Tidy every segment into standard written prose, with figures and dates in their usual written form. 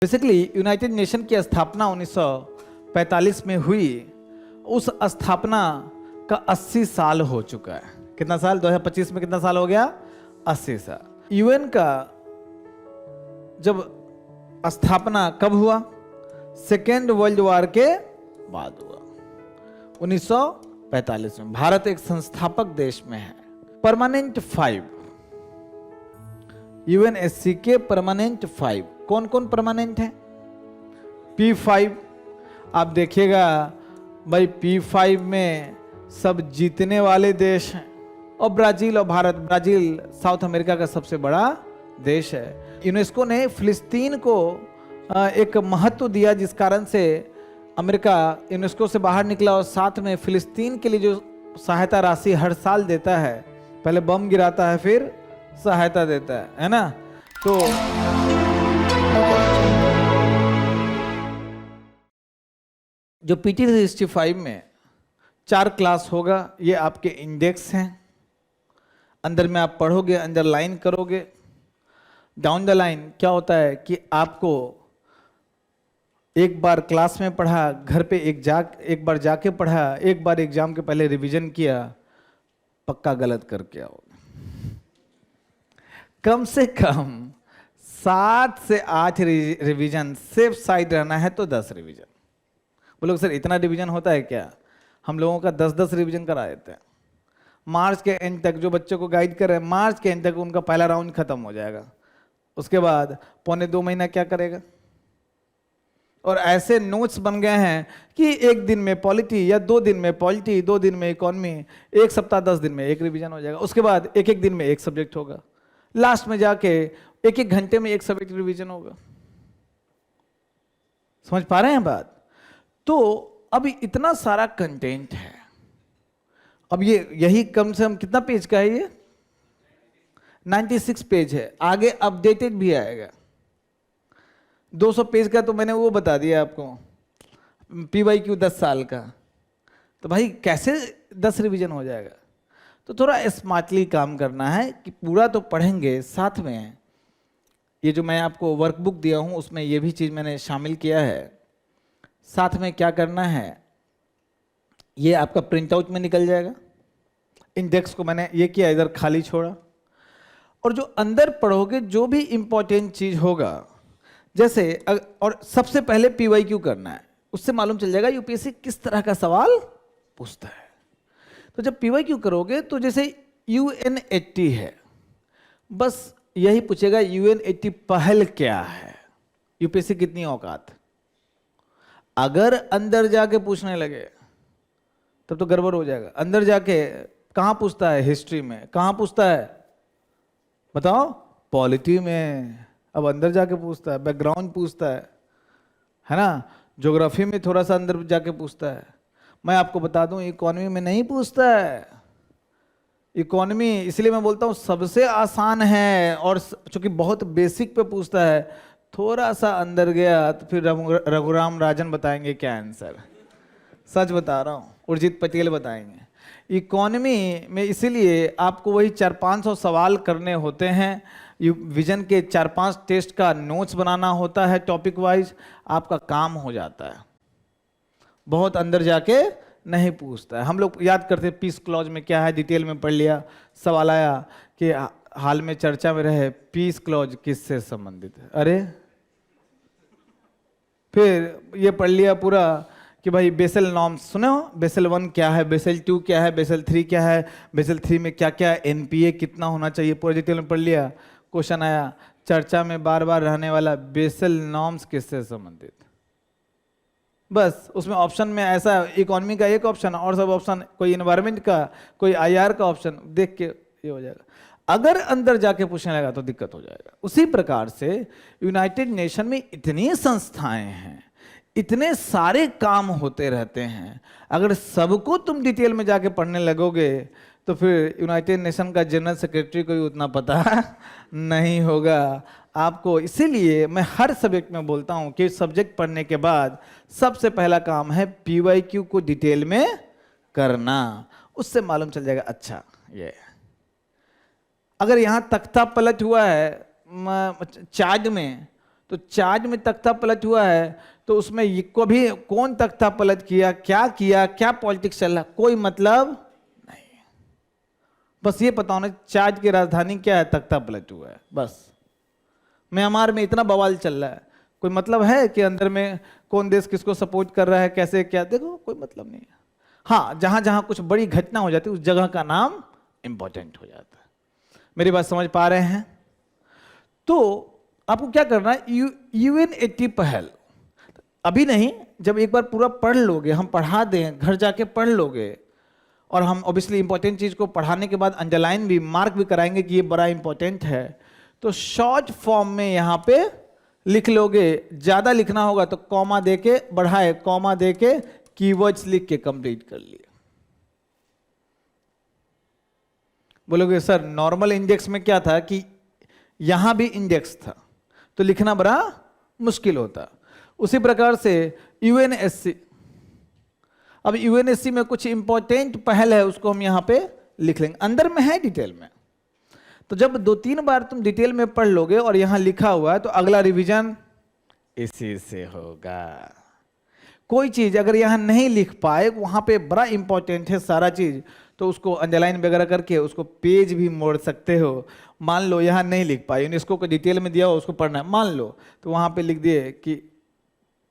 Basically United nation की स्थापना 1945 में हुई। उस स्थापना का 80 साल हो चुका है। कितना साल? 2025 में कितना साल हो गया? 80 साल। यूएन का जब स्थापना कब हुआ? सेकेंड वर्ल्ड वॉर के बाद हुआ, 1945 में। भारत एक संस्थापक देश में है। परमानेंट 5 यूएनएससी के परमानेंट 5 कौन कौन परमानेंट है? P5 आप देखिएगा भाई, P5 में सब जीतने वाले देश हैं। और ब्राजील और भारत, ब्राजील साउथ अमेरिका का सबसे बड़ा देश है। यूनेस्को ने फिलिस्तीन को एक महत्व दिया, जिस कारण से अमेरिका यूनेस्को से बाहर निकला और साथ में फिलिस्तीन के लिए जो सहायता राशि हर साल देता है, पहले बम गिराता है फिर सहायता देता है ना। तो जो PT 65 में 4 क्लास होगा, ये आपके इंडेक्स हैं। अंदर में आप पढ़ोगे, अंडरलाइन करोगे। डाउन द लाइन क्या होता है कि आपको एक बार क्लास में पढ़ा, घर पे एक बार जाके पढ़ा, एक बार एग्जाम के पहले रिवीजन किया, पक्का गलत करके आओगे। कम से कम 7 से 8 रिवीजन, सेफ साइड रहना है तो 10 रिवीजन। बोलो सर इतना रिवीजन होता है क्या? हम लोगों का 10-10 रिवीजन करा देते हैं। मार्च के एंड तक जो बच्चों को गाइड कर रहे हैं, मार्च के एंड तक उनका पहला राउंड खत्म हो जाएगा। उसके बाद पौने 2 महीना क्या करेगा? और ऐसे नोट्स बन गए हैं कि एक दिन में पॉलिटी, या 2 दिन में पॉलिटी, 2 दिन में इकोनॉमी, एक सप्ताह 10 दिन में एक रिवीजन हो जाएगा। उसके बाद एक दिन में एक सब्जेक्ट होगा। लास्ट में जाके एक घंटे में एक सब्जेक्ट रिवीजन होगा। समझ पा रहे हैं बात? तो अभी इतना सारा कंटेंट है। अब यही कम से कम कितना पेज का है? ये 96 पेज है। आगे अपडेटेड भी आएगा। 200 पेज का तो मैंने वो बता दिया आपको, PYQ 10 साल का। तो भाई कैसे 10 रिवीजन हो जाएगा? तो थोड़ा स्मार्टली काम करना है कि पूरा तो पढ़ेंगे, साथ में ये जो मैं आपको वर्कबुक दिया हूं उसमें ये भी चीज़ मैंने शामिल किया है। साथ में क्या करना है, ये आपका प्रिंट आउट में निकल जाएगा। इंडेक्स को मैंने ये किया, इधर खाली छोड़ा। और जो अंदर पढ़ोगे जो भी इंपॉर्टेंट चीज़ होगा, जैसे और सबसे पहले PYQ करना है, उससे मालूम चल जाएगा यूपीएससी किस तरह का सवाल पूछता है। तो जब PYQ करोगे तो जैसे UN80 है, बस यही पूछेगा UN80 पहल क्या है, यूपीएससी कितनी औकात। अगर अंदर जाके पूछने लगे तब तो गड़बड़ हो जाएगा। अंदर जाके कहाँ पूछता है? हिस्ट्री में। कहाँ पूछता है बताओ? पॉलिटी में। अब अंदर जाके पूछता है, बैकग्राउंड पूछता है ना। ज्योग्राफी में थोड़ा सा अंदर जाके पूछता है। मैं आपको बता दूं, इकोनॉमी में नहीं पूछता है। इकोनॉमी इसलिए मैं बोलता हूं सबसे आसान है, और चूंकि बहुत बेसिक पे पूछता है। थोड़ा सा अंदर गया तो फिर रघुराम राजन बताएंगे क्या आंसर। सच बता रहा हूं, उर्जित पटेल बताएंगे। इकोनॉमी में इसीलिए आपको वही 400-500 सवाल करने होते हैं। विजन के 4-5 टेस्ट का नोट्स बनाना होता है, टॉपिक वाइज आपका काम हो जाता है। बहुत अंदर जाके नहीं पूछता है। हम लोग याद करते हैं पीस क्लॉज में क्या है, डिटेल में पढ़ लिया। सवाल आया कि हाल में चर्चा में रहे पीस क्लॉज किससे संबंधित है। अरे फिर ये पढ़ लिया पूरा कि भाई बेसल नॉर्म्स सुने हो, बेसल 1 क्या है, बेसल 2 क्या है, बेसल 3 क्या है, बेसल 3 में क्या क्या है, NPA कितना होना चाहिए, पूरा डिटेल में पढ़ लिया। क्वेश्चन आया चर्चा में बार बार रहने वाला बेसल नॉर्म्स किससे संबंधित। बस उसमें ऑप्शन में ऐसा इकोनॉमी का एक ऑप्शन और सब ऑप्शन, कोई एनवायरनमेंट का, कोई IR का ऑप्शन, देख के ये हो जाएगा। अगर अंदर जाके पूछने लगा तो दिक्कत हो जाएगा। उसी प्रकार से यूनाइटेड नेशन में इतनी संस्थाएं हैं, इतने सारे काम होते रहते हैं। अगर सबको तुम डिटेल में जाके पढ़ने लगोगे तो फिर यूनाइटेड नेशन का जनरल सेक्रेटरी को भी उतना पता नहीं होगा आपको। इसीलिए मैं हर सब्जेक्ट में बोलता हूं कि सब्जेक्ट पढ़ने के बाद सबसे पहला काम है PYQ को डिटेल में करना। उससे मालूम चल जाएगा अच्छा ये अगर यहां तख्ता पलट हुआ है चार्ट में, तो चार्ज में तख्ता पलट हुआ है तो उसमें कभी कौन तख्ता पलट किया, क्या पॉलिटिक्स चल रहा, कोई मतलब नहीं। बस ये पता होना चार्ज की राजधानी क्या है, तख्ता पलट हुआ है। बस म्यांमार में इतना बवाल चल रहा है, कोई मतलब है कि अंदर में कौन देश किसको सपोर्ट कर रहा है, कैसे क्या, देखो कोई मतलब नहीं है। हाँ, जहां जहां कुछ बड़ी घटना हो जाती है उस जगह का नाम इंपॉर्टेंट हो जाता है। मेरी बात समझ पा रहे हैं? तो आपको क्या करना है, UN80 पहल अभी नहीं, जब एक बार पूरा पढ़ लोगे, हम पढ़ा दें, घर जाके पढ़ लोगे, और हम ऑब्वियसली इंपॉर्टेंट चीज को पढ़ाने के बाद अंडरलाइन भी, मार्क भी कराएंगे कि ये बड़ा इंपॉर्टेंट है, तो शॉर्ट फॉर्म में यहां पे लिख लोगे। ज्यादा लिखना होगा तो कॉमा देके बढ़ाए, कॉमा देके कीवर्ड्स लिख के कंप्लीट कर लिए। बोलोगे सर नॉर्मल इंडेक्स में क्या था कि यहां भी इंडेक्स था तो लिखना बड़ा मुश्किल होता। उसी प्रकार से यूएनएससी, अब यूएनएससी में कुछ इंपॉर्टेंट पहल है, उसको हम यहां पे लिख लेंगे, अंदर में है डिटेल में। तो जब 2-3 बार तुम डिटेल में पढ़ लोगे और यहां लिखा हुआ है तो अगला रिवीजन इसी से होगा। कोई चीज अगर यहां नहीं लिख पाए, वहां पे बड़ा इंपॉर्टेंट है सारा चीज, तो उसको अंडरलाइन वगैरह करके उसको पेज भी मोड़ सकते हो। मान लो यहां नहीं लिख पाए, यूनेस्को को डिटेल में दिया हो, उसको पढ़ना है, मान लो, तो वहां पे लिख दिए कि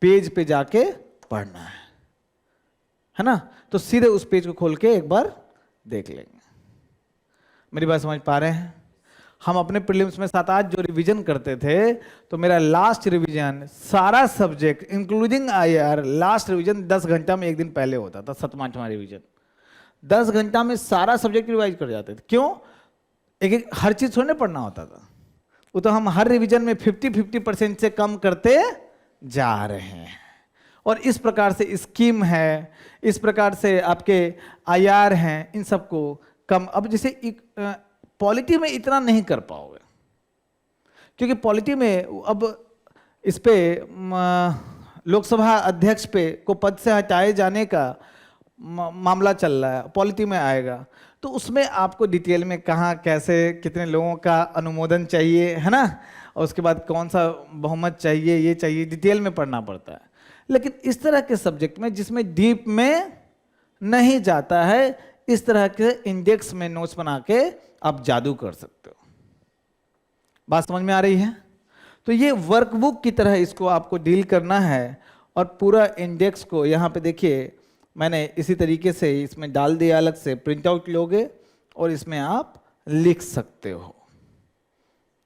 पेज पे जाके पढ़ना है ना, तो सीधे उस पेज को खोल के एक बार देख लेंगे। मेरी बात समझ पा रहे हैं? हम अपने प्रीलिम्स में 7-8 जो रिवीजन करते थे, तो मेरा लास्ट रिवीजन सारा subject including IR, last revision 10 घंटा में एक दिन पहले होता था। 7वां-8वां रिवीजन 10 घंटा में सारा सब्जेक्ट रिवाइज कर जाते थे। क्यों? एक हर चीज थोड़ी पढ़ना होता था, वो तो हम हर रिवीजन में 50% से कम करते जा रहे हैं। और इस प्रकार से स्कीम है, इस प्रकार से आपके IR हैं, इन सबको कम। अब जैसे पॉलिटी में इतना नहीं कर पाओगे, क्योंकि पॉलिटी में अब इस पे लोकसभा अध्यक्ष पे को पद से हटाए जाने का मामला चल रहा है, पॉलिटी में आएगा, तो उसमें आपको डिटेल में कहाँ कैसे कितने लोगों का अनुमोदन चाहिए, है ना, और उसके बाद कौन सा बहुमत चाहिए, ये चाहिए, डिटेल में पढ़ना पड़ता है। लेकिन इस तरह के सब्जेक्ट में जिसमें डीप में नहीं जाता है, इस तरह के इंडेक्स में नोट्स बना के आप जादू कर सकते हो। बात समझ में आ रही है? तो ये वर्कबुक की तरह इसको आपको डील करना है, और पूरा इंडेक्स को यहाँ पे देखिए मैंने इसी तरीके से इसमें डाल दिया, अलग से प्रिंट आउट लोगे और इसमें आप लिख सकते हो।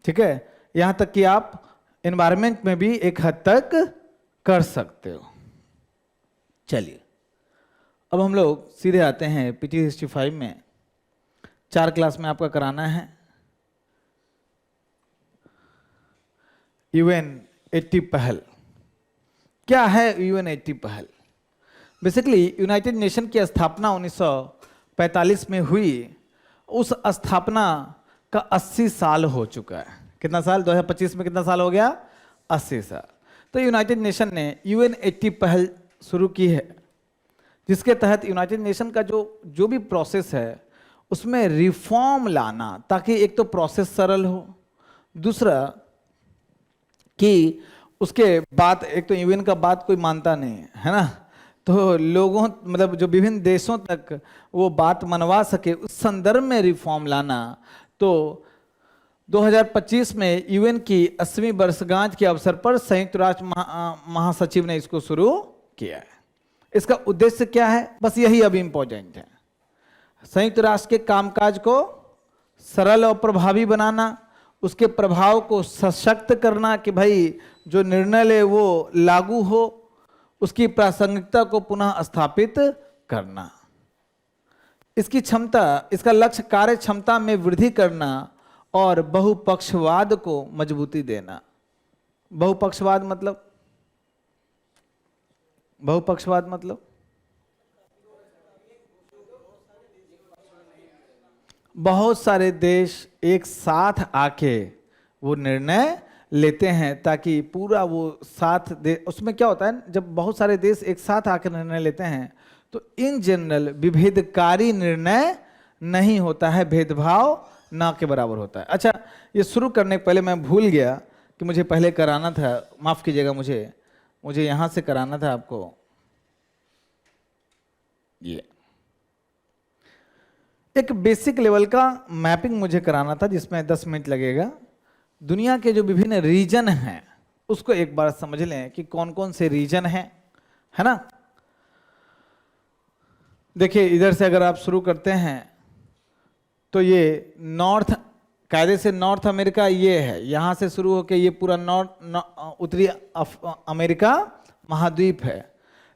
ठीक है, यहाँ तक कि आप एनवायरनमेंट में भी एक हद तक कर सकते हो। चलिए अब हम लोग सीधे आते हैं PT हिस्ट्री 5 में। 4 क्लास में आपका कराना है UN80 पहल। क्या है UN80 पहल? बेसिकली यूनाइटेड नेशन की स्थापना 1945 में हुई। उस स्थापना का 80 साल हो चुका है। कितना साल? 2025 में कितना साल हो गया? 80 साल। तो यूनाइटेड नेशन ने UN80 पहल शुरू की है, जिसके तहत यूनाइटेड नेशन का जो भी प्रोसेस है उसमें रिफॉर्म लाना, ताकि एक तो प्रोसेस सरल हो, दूसरा कि उसके बाद एक तो यूएन का बात कोई मानता नहीं है ना, तो लोगों मतलब जो विभिन्न देशों तक वो बात मनवा सके, उस संदर्भ में रिफॉर्म लाना। तो 2025 में यूएन की 80वीं वर्षगांठ के अवसर पर संयुक्त राष्ट्र महासचिव ने इसको शुरू किया है। इसका उद्देश्य क्या है? बस यही अभी इंपॉर्टेंट है, संयुक्त राष्ट्र के कामकाज को सरल और प्रभावी बनाना, उसके प्रभाव को सशक्त करना कि भाई जो निर्णय ले वो लागू हो, उसकी प्रासंगिकता को पुनः स्थापित करना, इसकी क्षमता, इसका लक्ष्य कार्य क्षमता में वृद्धि करना और बहुपक्षवाद को मजबूती देना। बहुपक्षवाद मतलब बहुत सारे देश एक साथ आके वो निर्णय लेते हैं, ताकि पूरा वो साथ दे। उसमें क्या होता है, जब बहुत सारे देश एक साथ आकर निर्णय लेते हैं तो इन जनरल विभेदकारी निर्णय नहीं होता है, भेदभाव ना के बराबर होता है। अच्छा, ये शुरू करने के पहले मैं भूल गया कि मुझे पहले कराना था, माफ़ कीजिएगा, मुझे यहाँ से कराना था आपको ये एक बेसिक लेवल का मैपिंग मुझे कराना था जिसमें 10 मिनट लगेगा। दुनिया के जो विभिन्न रीजन हैं उसको एक बार समझ लें कि कौन कौन से रीजन हैं, है ना। देखिए इधर से अगर आप शुरू करते हैं तो ये नॉर्थ, कायदे से नॉर्थ अमेरिका ये है, यहाँ से शुरू होकर ये पूरा उत्तरी अमेरिका महाद्वीप है।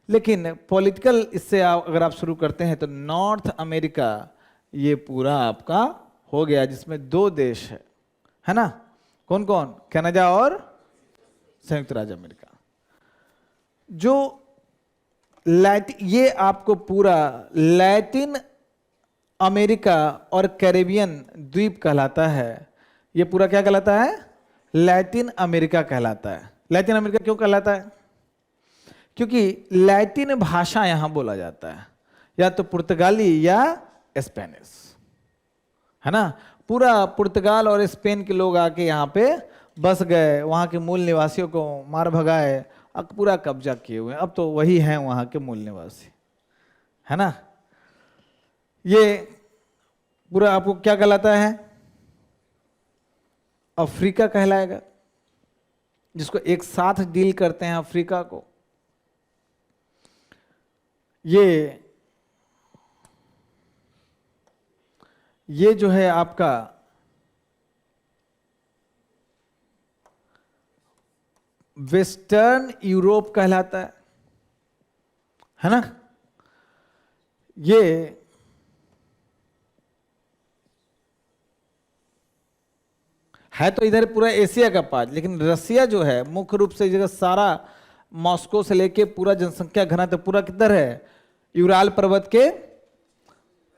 लेकिन पॉलिटिकल इससे अगर आप शुरू करते हैं तो नॉर्थ अमेरिका ये पूरा आपका हो गया, जिसमें 2 देश है ना, कौन कौन, कनाडा और संयुक्त राज्य अमेरिका। जो ये आपको पूरा लैटिन अमेरिका और कैरेबियन द्वीप कहलाता है। ये पूरा क्या कहलाता है, लैटिन अमेरिका कहलाता है। लैटिन अमेरिका क्यों कहलाता है, क्योंकि लैटिन भाषा यहां बोला जाता है, या तो पुर्तगाली या स्पेनिश, है ना। पूरा पुर्तगाल और स्पेन के लोग आके यहाँ पे बस गए, वहाँ के मूल निवासियों को मार भगाए, पूरा कब्जा किए हुए, अब तो वही हैं वहाँ के मूल निवासी, है ना। ये पूरा आपको क्या कहलाता है, अफ्रीका कहलाएगा, जिसको एक साथ डील करते हैं अफ्रीका को। ये जो है आपका वेस्टर्न यूरोप कहलाता है ना। ये है तो इधर पूरा एशिया का पार्ट, लेकिन रसिया जो है मुख्य रूप से जगह सारा मॉस्को से लेके पूरा जनसंख्या घनत्व पूरा किधर है, यूराल पर्वत के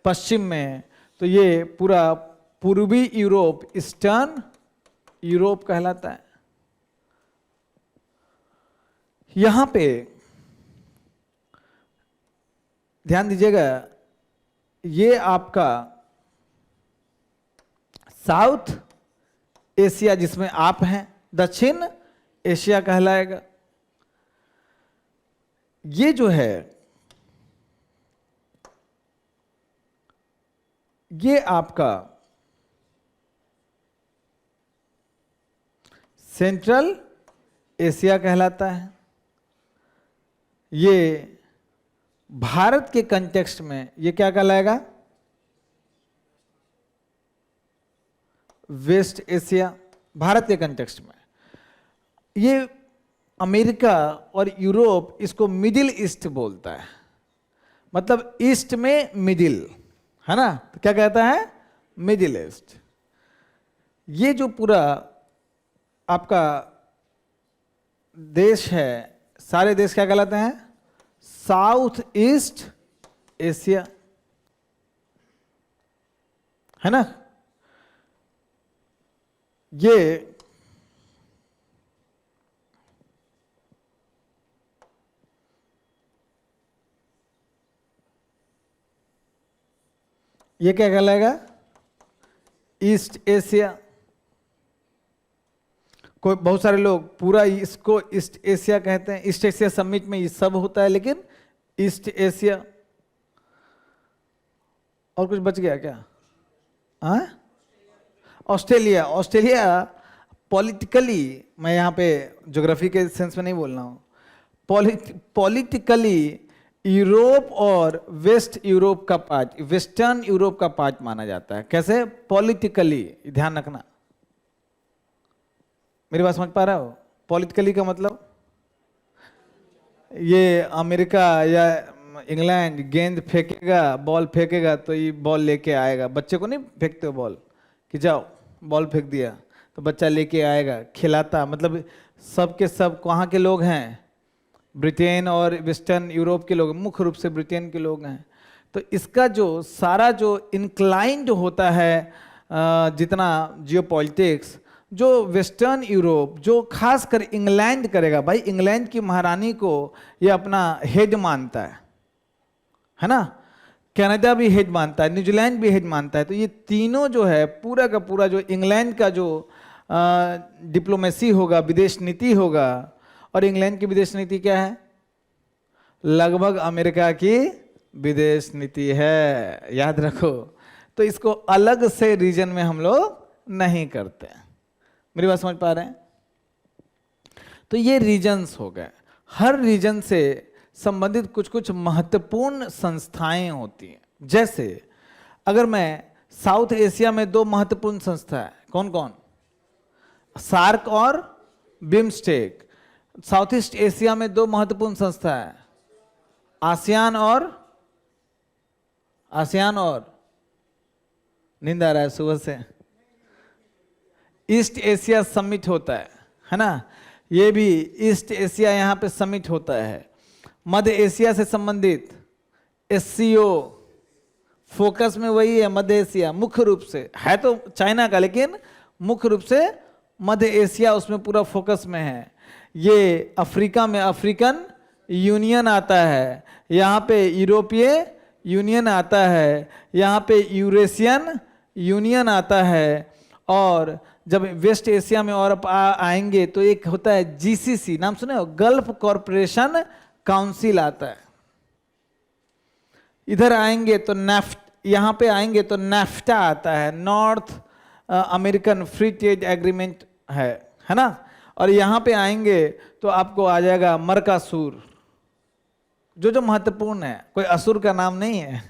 पश्चिम में। तो ये पूरा पूर्वी यूरोप, ईस्टर्न यूरोप कहलाता है। यहां पे ध्यान दीजिएगा, ये आपका साउथ एशिया जिसमें आप हैं, दक्षिण एशिया कहलाएगा। ये जो है ये आपका सेंट्रल एशिया कहलाता है। ये भारत के कंटेक्स्ट में ये क्या कहलाएगा, वेस्ट एशिया, भारत के कंटेक्स्ट में। ये अमेरिका और यूरोप इसको मिडिल ईस्ट बोलता है, मतलब ईस्ट में मिडिल, है ना, तो क्या कहता है, मिडिल ईस्ट। ये जो पूरा आपका देश है, सारे देश क्या कहलाते हैं, साउथ ईस्ट एशिया, है ना। ये क्या कहलाएगा, ईस्ट एशिया। कोई बहुत सारे लोग पूरा इसको ईस्ट एशिया कहते हैं। ईस्ट एशिया समिट में ये सब होता है, लेकिन ईस्ट एशिया। और कुछ बच गया क्या, हाँ, ऑस्ट्रेलिया। ऑस्ट्रेलिया पॉलिटिकली, मैं यहाँ पे ज्योग्राफी के सेंस में नहीं बोल रहा हूँ, पॉलिटिकली यूरोप और वेस्ट यूरोप का पार्ट, वेस्टर्न यूरोप का पार्ट माना जाता है। कैसे, पॉलिटिकली, ध्यान रखना, मेरी बात समझ पा रहा हो। पॉलिटिकली का मतलब ये अमेरिका या इंग्लैंड गेंद फेंकेगा, बॉल फेंकेगा तो ये बॉल लेके आएगा। बच्चे को नहीं फेंकते हो बॉल कि जाओ बॉल फेंक दिया तो बच्चा लेके आएगा, खिलाता, मतलब सब के सब कहाँ के लोग हैं, ब्रिटेन और वेस्टर्न यूरोप के लोग, मुख्य रूप से ब्रिटेन के लोग हैं। तो इसका जो सारा जो इंक्लाइंड होता है जितना जियोपॉलिटिक्स, जो वेस्टर्न यूरोप, जो खासकर इंग्लैंड करेगा। भाई इंग्लैंड की महारानी को ये अपना हेड मानता है ना, कनाडा भी हेड मानता है, न्यूजीलैंड भी हेड मानता है। तो ये तीनों जो है पूरा का पूरा जो इंग्लैंड का जो डिप्लोमेसी होगा, विदेश नीति होगा। और इंग्लैंड की विदेश नीति क्या है? लगभग अमेरिका की विदेश नीति है, याद रखो। तो इसको अलग से रीजन में हम लोग नहीं करते। मेरी बात समझ पा रहे हैं? तो ये रीजन्स हो गए। हर रीजन से संबंधित कुछ कुछ महत्वपूर्ण संस्थाएं होती हैं। जैसे अगर मैं साउथ एशिया में दो महत्वपूर्ण संस्था है, कौन कौन? सार्क और बिम्स्टेक। साउथ ईस्ट एशिया में दो महत्वपूर्ण संस्था है, आसियान और नींद आ रहा है सुबह से। ईस्ट एशिया समिट होता है ना, ये भी ईस्ट एशिया यहाँ पे समिट होता है। मध्य एशिया से संबंधित एससीओ, फोकस में वही है मध्य एशिया, मुख्य रूप से है तो चाइना का, लेकिन मुख्य रूप से मध्य एशिया उसमें पूरा फोकस में है। ये अफ्रीका में अफ्रीकन यूनियन आता है, यहाँ पे यूरोपीय यूनियन आता है, यहाँ पे यूरेशियन यूनियन आता है। और जब वेस्ट एशिया में और आएंगे तो एक होता है जीसीसी, नाम सुने हो? गल्फ कॉरपोरेशन काउंसिल आता है। इधर आएंगे तो यहाँ पे आएंगे तो नेफ्टा आता है, north American free trade agreement है ना। और यहाँ पे आएंगे तो आपको आ जाएगा मर्कासूर, जो महत्वपूर्ण है। कोई असुर का नाम नहीं है,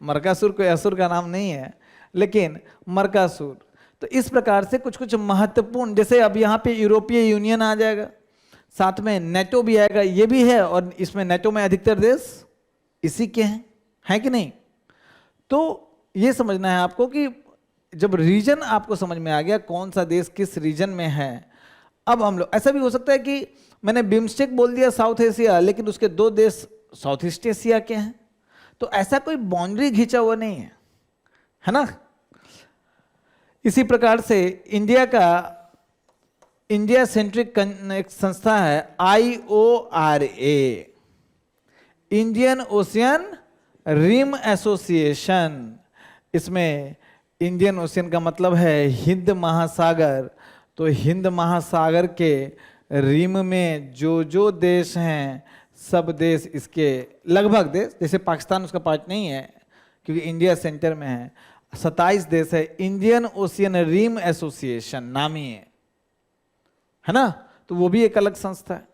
मर्कासूर कोई असुर का नाम नहीं है, लेकिन मर्कासूर। तो इस प्रकार से कुछ कुछ महत्वपूर्ण, जैसे अब यहाँ पे यूरोपीय यूनियन आ जाएगा, साथ में नेटो भी आएगा, ये भी है। और इसमें नेटो में अधिकतर देश इसी के हैं, है कि नहीं? तो ये समझना है आपको कि जब रीजन आपको समझ में आ गया कौन सा देश किस रीजन में है, अब हम लोग, ऐसा भी हो सकता है कि मैंने बिम्स्टेक बोल दिया साउथ एशिया, लेकिन उसके दो देश साउथ ईस्ट एशिया के हैं, तो ऐसा कोई बाउंड्री खींचा हुआ नहीं है ना। इसी प्रकार से इंडिया सेंट्रिक एक संस्था है IORA, Indian Ocean Rim Association. इसमें इंडियन ओशियन का मतलब है हिंद महासागर। तो हिंद महासागर के रिम में जो देश हैं, सब देश इसके, लगभग देश, जैसे पाकिस्तान उसका पार्ट नहीं है क्योंकि इंडिया सेंटर में है, 27 देश है। इंडियन ओशियन रिम एसोसिएशन नामी है ना, तो वो भी एक अलग संस्था है।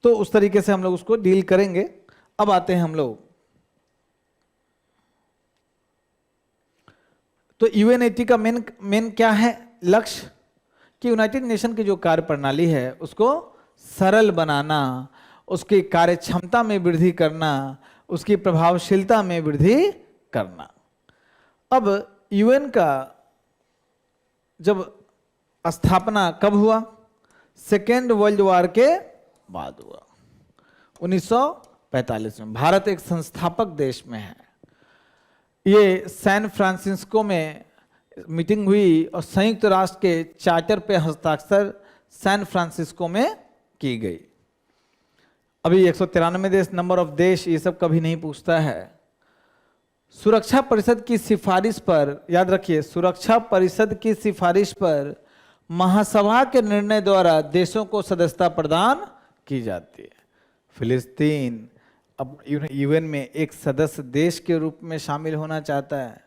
तो उस तरीके से हम लोग उसको डील करेंगे। अब आते हैं हम लोग, तो यूएनएटी का मेन क्या है लक्ष्य? कि यूनाइटेड नेशन की जो कार्य प्रणाली है उसको सरल बनाना, उसकी कार्य क्षमता में वृद्धि करना, उसकी प्रभावशीलता में वृद्धि करना। अब यूएन का जब स्थापना कब हुआ? सेकेंड वर्ल्ड वॉर के बाद हुआ, 1945 में। भारत एक संस्थापक देश में है। ये सैन फ्रांसिस्को में मीटिंग हुई और संयुक्त राष्ट्र के चार्टर पे हस्ताक्षर सैन फ्रांसिस्को में की गई। अभी 193 देश, नंबर ऑफ देश, ये सब कभी नहीं पूछता है। सुरक्षा परिषद की सिफारिश पर, याद रखिए, सुरक्षा परिषद की सिफारिश पर महासभा के निर्णय द्वारा देशों को सदस्यता प्रदान की जाती है। फिलिस्तीन अब यूएन में एक सदस्य देश के रूप में शामिल होना चाहता है।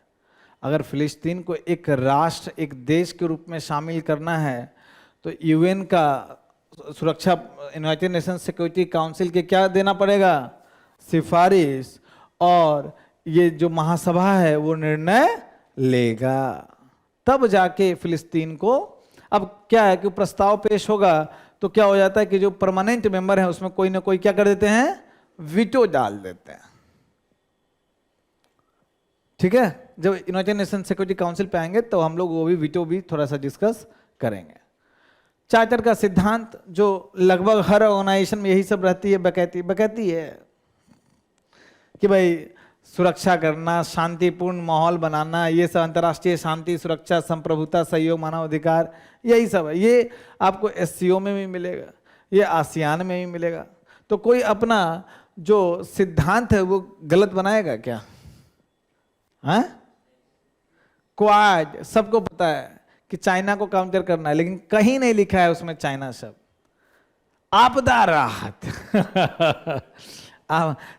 अगर फिलिस्तीन को एक राष्ट्र, एक देश के रूप में शामिल करना है तो यूएन का सुरक्षा, यूनाइटेड नेशन सिक्योरिटी काउंसिल के क्या देना पड़ेगा? सिफारिश। और ये जो महासभा है वो निर्णय लेगा, तब जाके फिलिस्तीन को, अब क्या है कि प्रस्ताव पेश होगा तो क्या हो जाता है कि जो परमानेंट मेंबर है उसमें कोई ना कोई क्या कर देते हैं? वीटो डाल देते हैं। ठीक है, जब यूनाइटेड नेशन सिक्योरिटी काउंसिल पे आएंगे तो हम लोग वो भी वीटो भी थोड़ा सा डिस्कस करेंगे। चार्टर का सिद्धांत जो लगभग हर ऑर्गेनाइजेशन में यही सब रहती है, बकैती है कि भाई सुरक्षा करना, शांतिपूर्ण माहौल बनाना, ये सब अंतर्राष्ट्रीय शांति, सुरक्षा, संप्रभुता, सहयोग, मानव अधिकार, यही सब है। ये आपको एससीओ में भी मिलेगा, ये आसियान में भी मिलेगा। तो कोई अपना जो सिद्धांत है वो गलत बनाएगा क्या? हाँ, क्वाड, सबको पता है कि चाइना को काउंटर करना है, लेकिन कहीं नहीं लिखा है उसमें चाइना शब्द। आपदा राहत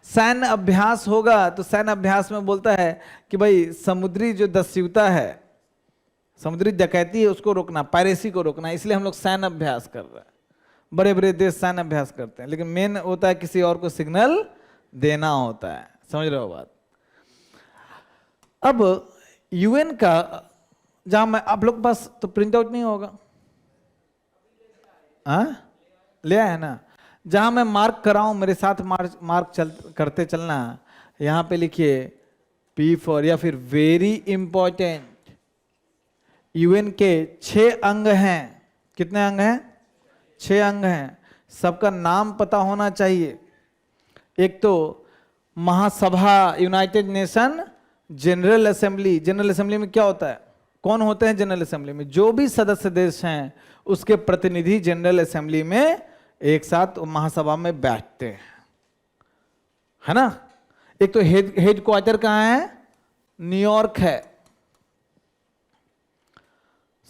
सैन्य अभ्यास होगा तो सैन्य अभ्यास में बोलता है कि भाई समुद्री जो दस्युता है, समुद्री डकैती है, उसको रोकना, पायरेसी को रोकना, इसलिए हम लोग सैन्य अभ्यास कर रहे हैं। बड़े बड़े देश सैन्य अभ्यास करते हैं, लेकिन मेन होता है किसी और को सिग्नल देना होता है। समझ रहे हो बात? अब यूएन का, जहां मैं, आप लोग के पास तो प्रिंट आउट नहीं होगा, हाँ ले आए ना, जहां मैं मार्क कराऊं मेरे साथ मार्क करते चलना। यहां पे लिखिए P फॉर, या फिर वेरी इंपॉर्टेंट। यूएन के 6 अंग हैं। कितने अंग हैं? 6 अंग हैं। सबका नाम पता होना चाहिए। एक तो महासभा, United Nation General Assembly. General Assembly में क्या होता है? कौन होते हैं जनरल असेंबली में? जो भी सदस्य देश हैं उसके प्रतिनिधि जनरल असेंबली में एक साथ महासभा में बैठते हैं, है ना। एक तो हेड क्वार्टर कहाँ है? न्यूयॉर्क है।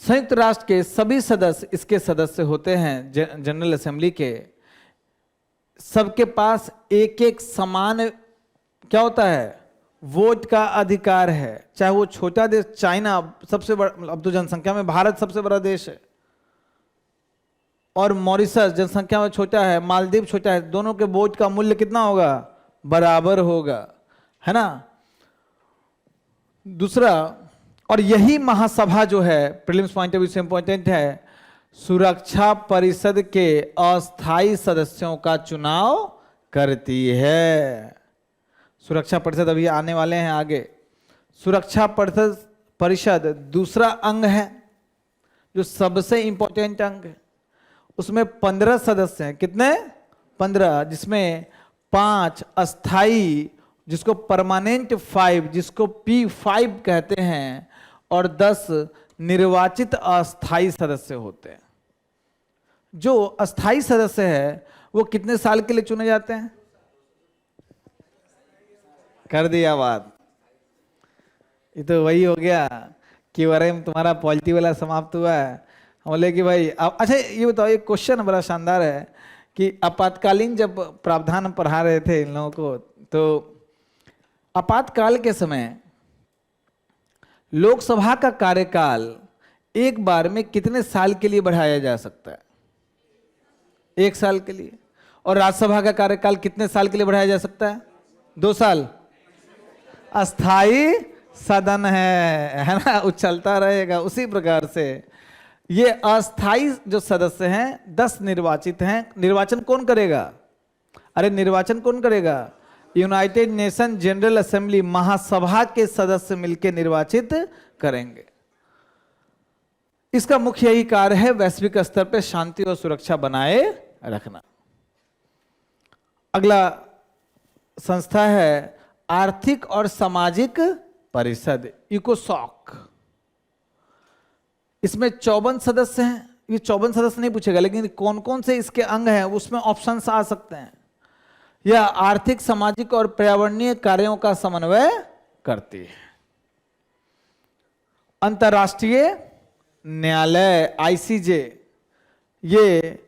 संयुक्त राष्ट्र के सभी सदस्य इसके सदस्य होते हैं जनरल असेंबली के। सबके पास एक एक समान क्या होता है? वोट का अधिकार है। चाहे वो छोटा देश, चाइना सबसे बड़ा, अब तो जनसंख्या में भारत सबसे बड़ा देश है, और मॉरिशस जनसंख्या में छोटा है, मालदीव छोटा है, दोनों के वोट का मूल्य कितना होगा? बराबर होगा, है ना। दूसरा, और यही महासभा जो है, प्रीलिम्स पॉइंट ऑफ व्यू से इंपॉर्टेंट है, सुरक्षा परिषद के अस्थायी सदस्यों का चुनाव करती है। सुरक्षा परिषद अभी आने वाले हैं आगे। सुरक्षा परिषद दूसरा अंग है जो सबसे इंपॉर्टेंट अंग है। उसमें 15 सदस्य हैं। कितने? 15, जिसमें 5 अस्थाई, जिसको परमानेंट 5, जिसको P5 कहते हैं, और 10 निर्वाचित अस्थाई सदस्य होते हैं। जो अस्थाई सदस्य है वो कितने साल के लिए चुने जाते हैं? कर दिया बात। ये तो वही हो गया कि अरे तुम्हारा पॉलिटी वाला समाप्त हुआ है। हम बोले कि भाई अब, अच्छा ये बताओ, एक क्वेश्चन बड़ा शानदार है कि आपातकालीन जब प्रावधान पढ़ा रहे थे इन लोगों को, तो आपातकाल के समय लोकसभा का कार्यकाल एक बार में कितने साल के लिए बढ़ाया जा सकता है? 1 साल के लिए। और राज्यसभा का कार्यकाल कितने साल के लिए बढ़ाया जा सकता है? 2 साल। अस्थाई सदन है ना, उछलता रहेगा। उसी प्रकार से ये अस्थाई जो सदस्य हैं 10 निर्वाचित हैं। निर्वाचन कौन करेगा? अरे निर्वाचन कौन करेगा? यूनाइटेड नेशन जनरल असेंबली, महासभा के सदस्य मिलकर निर्वाचित करेंगे। इसका मुख्य यही कार्य है, वैश्विक स्तर पर शांति और सुरक्षा बनाए रखना। अगला संस्था है आर्थिक और सामाजिक परिषद, इकोसॉक। इसमें 54 सदस्य हैं। ये 54 सदस्य नहीं पूछेगा, लेकिन कौन कौन से इसके अंग हैं उसमें ऑप्शंस आ सकते हैं। यह आर्थिक, सामाजिक और पर्यावरणीय कार्यों का समन्वय करती है। अंतर्राष्ट्रीय न्यायालय ICJ, ये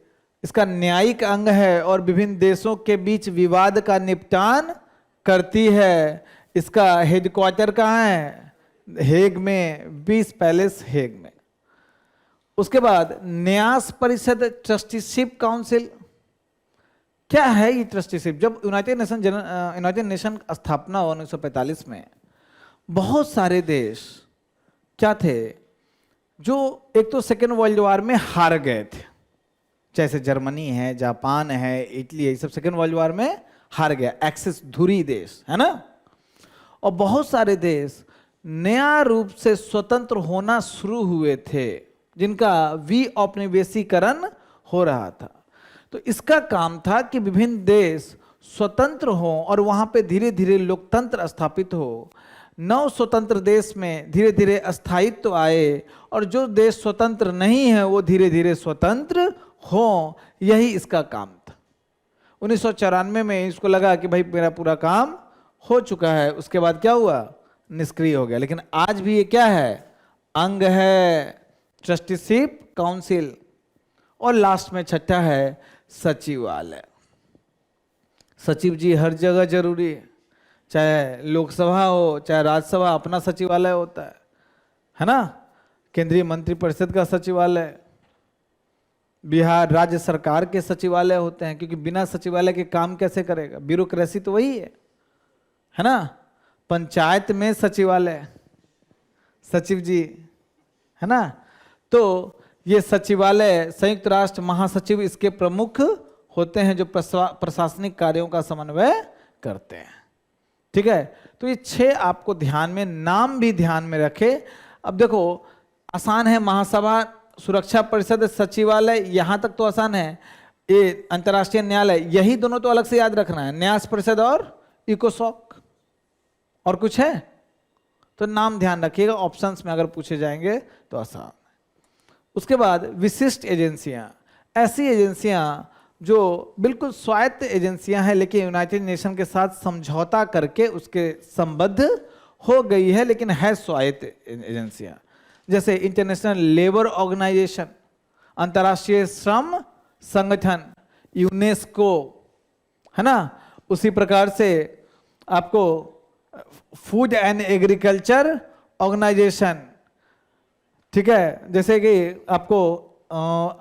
इसका न्यायिक अंग है और विभिन्न देशों के बीच विवाद का निपटान करती है। इसका हेडक्वार्टर कहाँ है? हेग में, 20 पैलेस हेग में। उसके बाद न्यास परिषद, ट्रस्टीशिप काउंसिल। क्या है ये ट्रस्टीशिप? जब यूनाइटेड नेशन स्थापना हुआ 1945 में, बहुत सारे देश क्या थे जो एक तो सेकेंड वर्ल्ड वॉर में हार गए थे, जैसे जर्मनी है, जापान है, इटली है, ये सब सेकेंड वर्ल्ड वॉर में हार गया। एक्सिस धुरी देश है ना। और बहुत सारे देश नया रूप से स्वतंत्र होना शुरू हुए थे, जिनका विऔपनिवेशीकरण हो रहा था। तो इसका काम था कि विभिन्न देश स्वतंत्र हों और वहां पे धीरे धीरे लोकतंत्र स्थापित हो। नव स्वतंत्र देश में धीरे धीरे अस्थायित्व आए, और जो देश स्वतंत्र नहीं है वो धीरे धीरे स्वतंत्र हों। यही इसका काम था। 1994 में इसको लगा कि भाई मेरा पूरा काम हो चुका है। उसके बाद क्या हुआ? निष्क्रिय हो गया। लेकिन आज भी ये क्या है? अंग है। ट्रस्टीशिप काउंसिल, और लास्ट में छठा है सचिवालय। सचिव जी हर जगह जरूरी है, चाहे लोकसभा हो चाहे राज्यसभा, अपना सचिवालय होता है ना। केंद्रीय मंत्रिपरिषद का सचिवालय, बिहार राज्य सरकार के सचिवालय होते हैं, क्योंकि बिना सचिवालय के काम कैसे करेगा, ब्यूरोक्रेसी तो वही है ना। पंचायत में सचिवालय, सचिव जी, है ना। तो ये सचिवालय संयुक्त राष्ट्र महासचिव इसके प्रमुख होते हैं, जो प्रशासनिक कार्यों का समन्वय करते हैं। ठीक है, तो ये 6 आपको ध्यान में, नाम भी ध्यान में रखे। अब देखो आसान है, महासभा, सुरक्षा परिषद, सचिवालय, यहां तक तो आसान है। ये अंतर्राष्ट्रीय न्यायालय, यही दोनों तो अलग से याद रखना है, न्यास परिषद और इकोसॉक। और कुछ है तो नाम ध्यान रखिएगा, ऑप्शंस में अगर पूछे जाएंगे तो आसान है। उसके बाद विशिष्ट एजेंसियां, ऐसी एजेंसियां जो बिल्कुल स्वायत्त एजेंसियां हैं, लेकिन यूनाइटेड नेशन के साथ समझौता करके उसके संबद्ध हो गई है, लेकिन है स्वायत्त एजेंसियां, जैसे इंटरनेशनल लेबर ऑर्गेनाइजेशन, अंतर्राष्ट्रीय श्रम संगठन, यूनेस्को, है ना। उसी प्रकार से आपको फूड एंड एग्रीकल्चर ऑर्गेनाइजेशन, ठीक है, जैसे कि आपको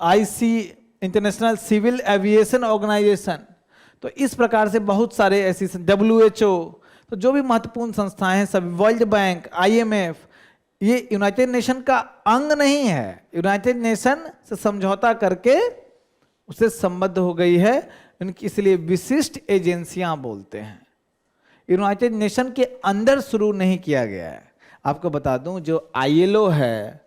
IC international civil aviation organisation. तो इस प्रकार से बहुत सारे ऐसी, WHO, तो जो भी महत्वपूर्ण संस्थाएं हैं सब, वर्ल्ड बैंक, IMF, ये यूनाइटेड नेशन का अंग नहीं है, यूनाइटेड नेशन से समझौता करके उससे संबद्ध हो गई है, उनकी इसलिए विशिष्ट एजेंसियां बोलते हैं। यूनाइटेड नेशन के अंदर शुरू नहीं किया गया है। आपको बता दूं, जो ILO है,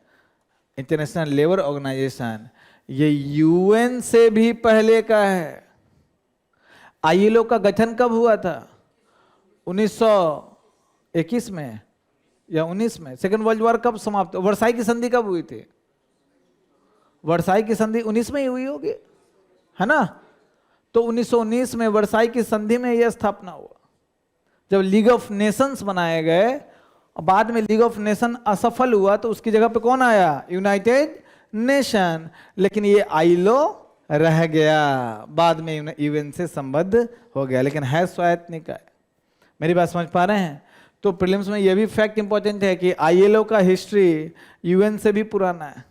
इंटरनेशनल लेबर ऑर्गेनाइजेशन, ये UN से भी पहले का है। ILO का गठन कब हुआ था? 1921 में या 19 में। सेकेंड वर्ल्ड वॉर कब समाप्त, वर्साई की संधि कब हुई थी? वर्साई की संधि 19 में ही हुई होगी, है ना। तो 1919 में वर्साई की संधि में यह स्थापना हुआ, जब लीग ऑफ नेशंस बनाए गए। बाद में लीग ऑफ नेशन असफल हुआ, तो उसकी जगह पे कौन आया? United nation. लेकिन ये ILO रह गया, बाद में UN से संबद्ध हो गया, लेकिन है स्वायत्त निकाय। मेरी बात समझ पा रहे हैं? तो प्रीलिम्स में यह भी फैक्ट इंपॉर्टेंट है कि ILO का हिस्ट्री UN से भी पुराना है।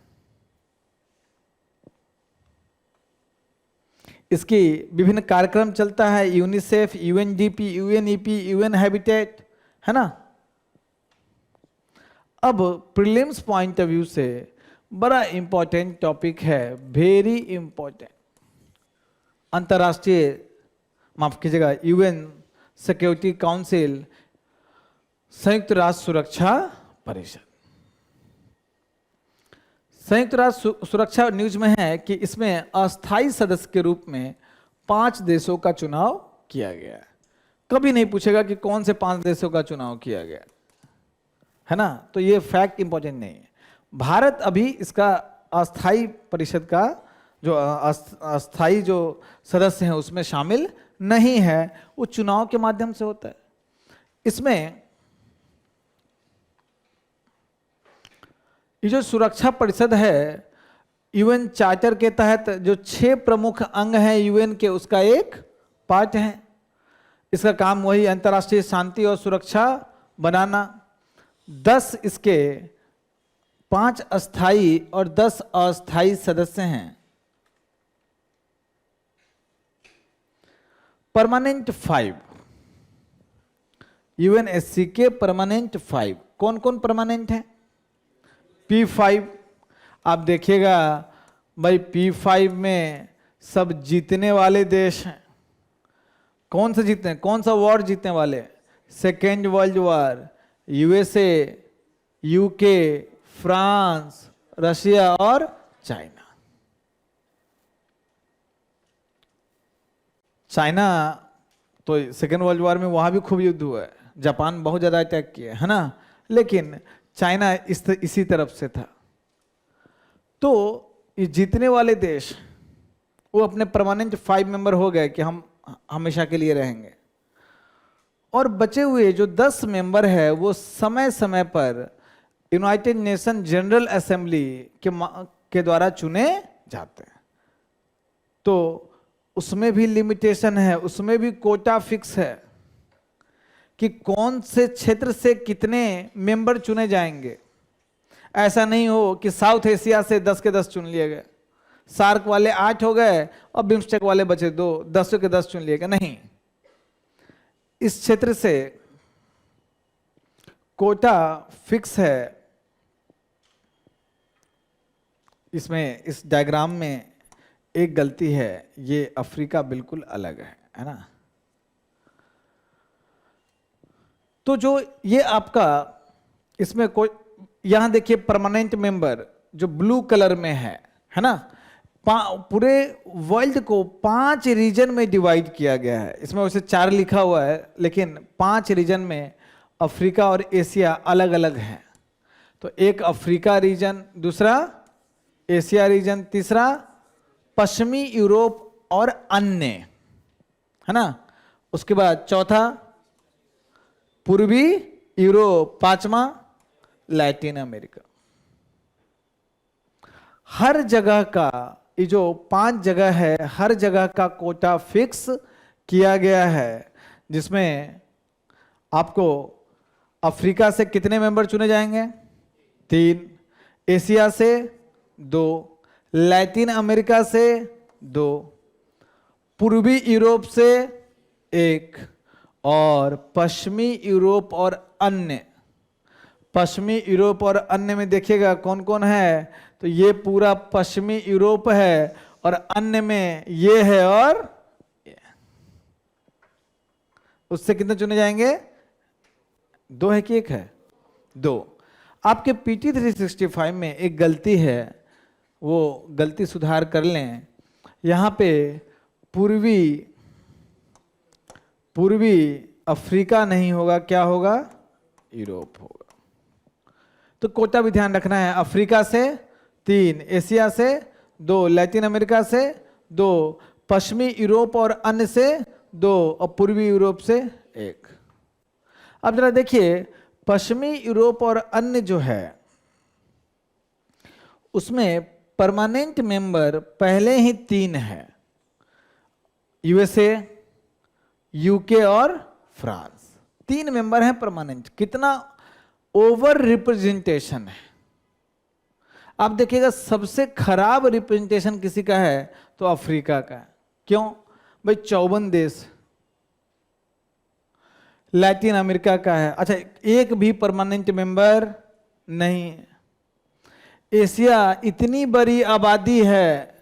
इसकी विभिन्न कार्यक्रम चलता है, UNICEF, UNDP, UNEP, UN habitat, है ना। अब प्रीलिम्स पॉइंट ऑफ व्यू से बड़ा इंपॉर्टेंट टॉपिक है, वेरी इंपॉर्टेंट, अंतर्राष्ट्रीय, माफ कीजिएगा, UN सिक्योरिटी काउंसिल, संयुक्त राष्ट्र सुरक्षा परिषद। संयुक्त राष्ट्र सुरक्षा न्यूज में है कि इसमें अस्थायी सदस्य के रूप में 5 देशों का चुनाव किया गया है। कभी नहीं पूछेगा कि कौन से 5 देशों का चुनाव किया गया, है ना। तो ये फैक्ट इंपॉर्टेंट नहीं है। भारत अभी इसका अस्थायी परिषद का जो अस्थायी जो सदस्य हैं उसमें शामिल नहीं है, वो चुनाव के माध्यम से होता है। इसमें ये जो सुरक्षा परिषद है, UN चार्टर के तहत जो 6 प्रमुख अंग हैं UN के, उसका एक पार्ट है। इसका काम वही अंतर्राष्ट्रीय शांति और सुरक्षा बनाना। 10 इसके 5 अस्थायी और 10 अस्थायी सदस्य हैं। परमानेंट 5, UNSC के परमानेंट 5 कौन कौन परमानेंट है? P5, आप देखिएगा भाई, P5 में सब जीतने वाले देश हैं। कौन से जीतने, कौन सा वॉर जीतने वाले? Second world war, USA, UK, France, Russia और चाइना। चाइना तो सेकेंड वर्ल्ड वॉर में वहां भी खूब युद्ध हुआ है, जापान बहुत ज्यादा अटैक किया, है ना। लेकिन चाइना इसी तरफ से था। तो ये जीतने वाले देश वो अपने परमानेंट 5 मेंबर हो गए कि हम हमेशा के लिए रहेंगे, और बचे हुए जो 10 मेंबर है वो समय समय पर यूनाइटेड नेशन जनरल असेंबली के द्वारा चुने जाते हैं। तो उसमें भी लिमिटेशन है, उसमें भी कोटा फिक्स है कि कौन से क्षेत्र से कितने मेंबर चुने जाएंगे। ऐसा नहीं हो कि साउथ एशिया से 10 के 10 चुन लिए गए, सार्क वाले 8 हो गए और बिम्स्टेक वाले बचे 2, 10 के 10 चुन लिए गए। नहीं, इस क्षेत्र से कोटा फिक्स है। इसमें इस डायग्राम में एक गलती है, ये अफ्रीका बिल्कुल अलग है ना। तो जो ये आपका इसमें कोई, यहां देखिए परमानेंट मेंबर जो ब्लू कलर में है ना, पूरे वर्ल्ड को 5 रीजन में डिवाइड किया गया है। इसमें वैसे 4 लिखा हुआ है, लेकिन 5 रीजन में अफ्रीका और एशिया अलग अलग हैं। तो एक अफ्रीका रीजन, दूसरा एशिया रीजन, तीसरा पश्चिमी यूरोप और अन्य, है ना। उसके बाद चौथा पूर्वी यूरोप, पांचवा लैटिन अमेरिका। हर जगह का, ये जो 5 जगह है, हर जगह का कोटा फिक्स किया गया है, जिसमें आपको अफ्रीका से कितने मेंबर चुने जाएंगे? 3, एशिया से 2, लैटिन अमेरिका से 2, पूर्वी यूरोप से 1 और पश्चिमी यूरोप और अन्य। पश्चिमी यूरोप और अन्य में देखिएगा कौन कौन है, तो ये पूरा पश्चिमी यूरोप है और अन्य में ये है और ये। उससे कितने चुने जाएंगे? 2 है कि 1 है? 2। आपके पीटी 365 में एक गलती है, वो गलती सुधार कर लें। यहां पे पूर्वी अफ्रीका नहीं होगा, क्या होगा? यूरोप होगा। तो कोटा भी ध्यान रखना है, अफ्रीका से 3, एशिया से 2, लैटिन अमेरिका से 2, पश्चिमी यूरोप और अन्य से 2 और पूर्वी यूरोप से 1। अब जरा देखिए, पश्चिमी यूरोप और अन्य जो है उसमें परमानेंट मेंबर पहले ही 3 है, यूएसए, यूके और फ्रांस। 3 मेंबर हैं परमानेंट। कितना ओवर रिप्रेजेंटेशन है। आप देखिएगा सबसे खराब रिप्रेजेंटेशन किसी का है तो अफ्रीका का है। क्यों भाई? 54 देश। लैटिन अमेरिका का है, अच्छा, एक भी परमानेंट मेंबर नहीं। एशिया इतनी बड़ी आबादी है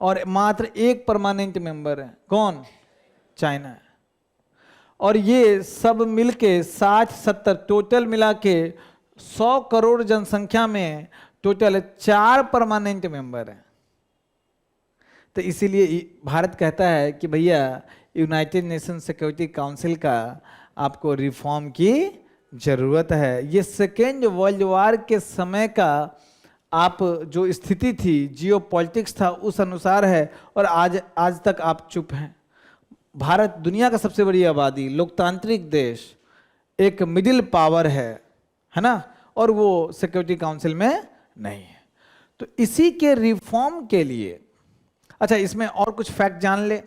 और मात्र 1 परमानेंट मेंबर है, कौन? चाइना है। और ये सब मिलके 60-70 टोटल मिला के 100 करोड़ जनसंख्या में टोटल 4 परमानेंट मेंबर हैं। तो इसीलिए भारत कहता है कि भैया यूनाइटेड नेशन सिक्योरिटी काउंसिल का आपको रिफॉर्म की जरूरत है। ये सेकेंड वर्ल्ड वॉर के समय का आप जो स्थिति थी, जियो पॉलिटिक्स था, उस अनुसार है। और आज तक आप चुप हैं। भारत दुनिया का सबसे बड़ी आबादी, लोकतांत्रिक देश, एक मिडिल पावर है ना, और वो सिक्योरिटी काउंसिल में नहीं है। तो इसी के रिफॉर्म के लिए, अच्छा इसमें और कुछ फैक्ट जान ले।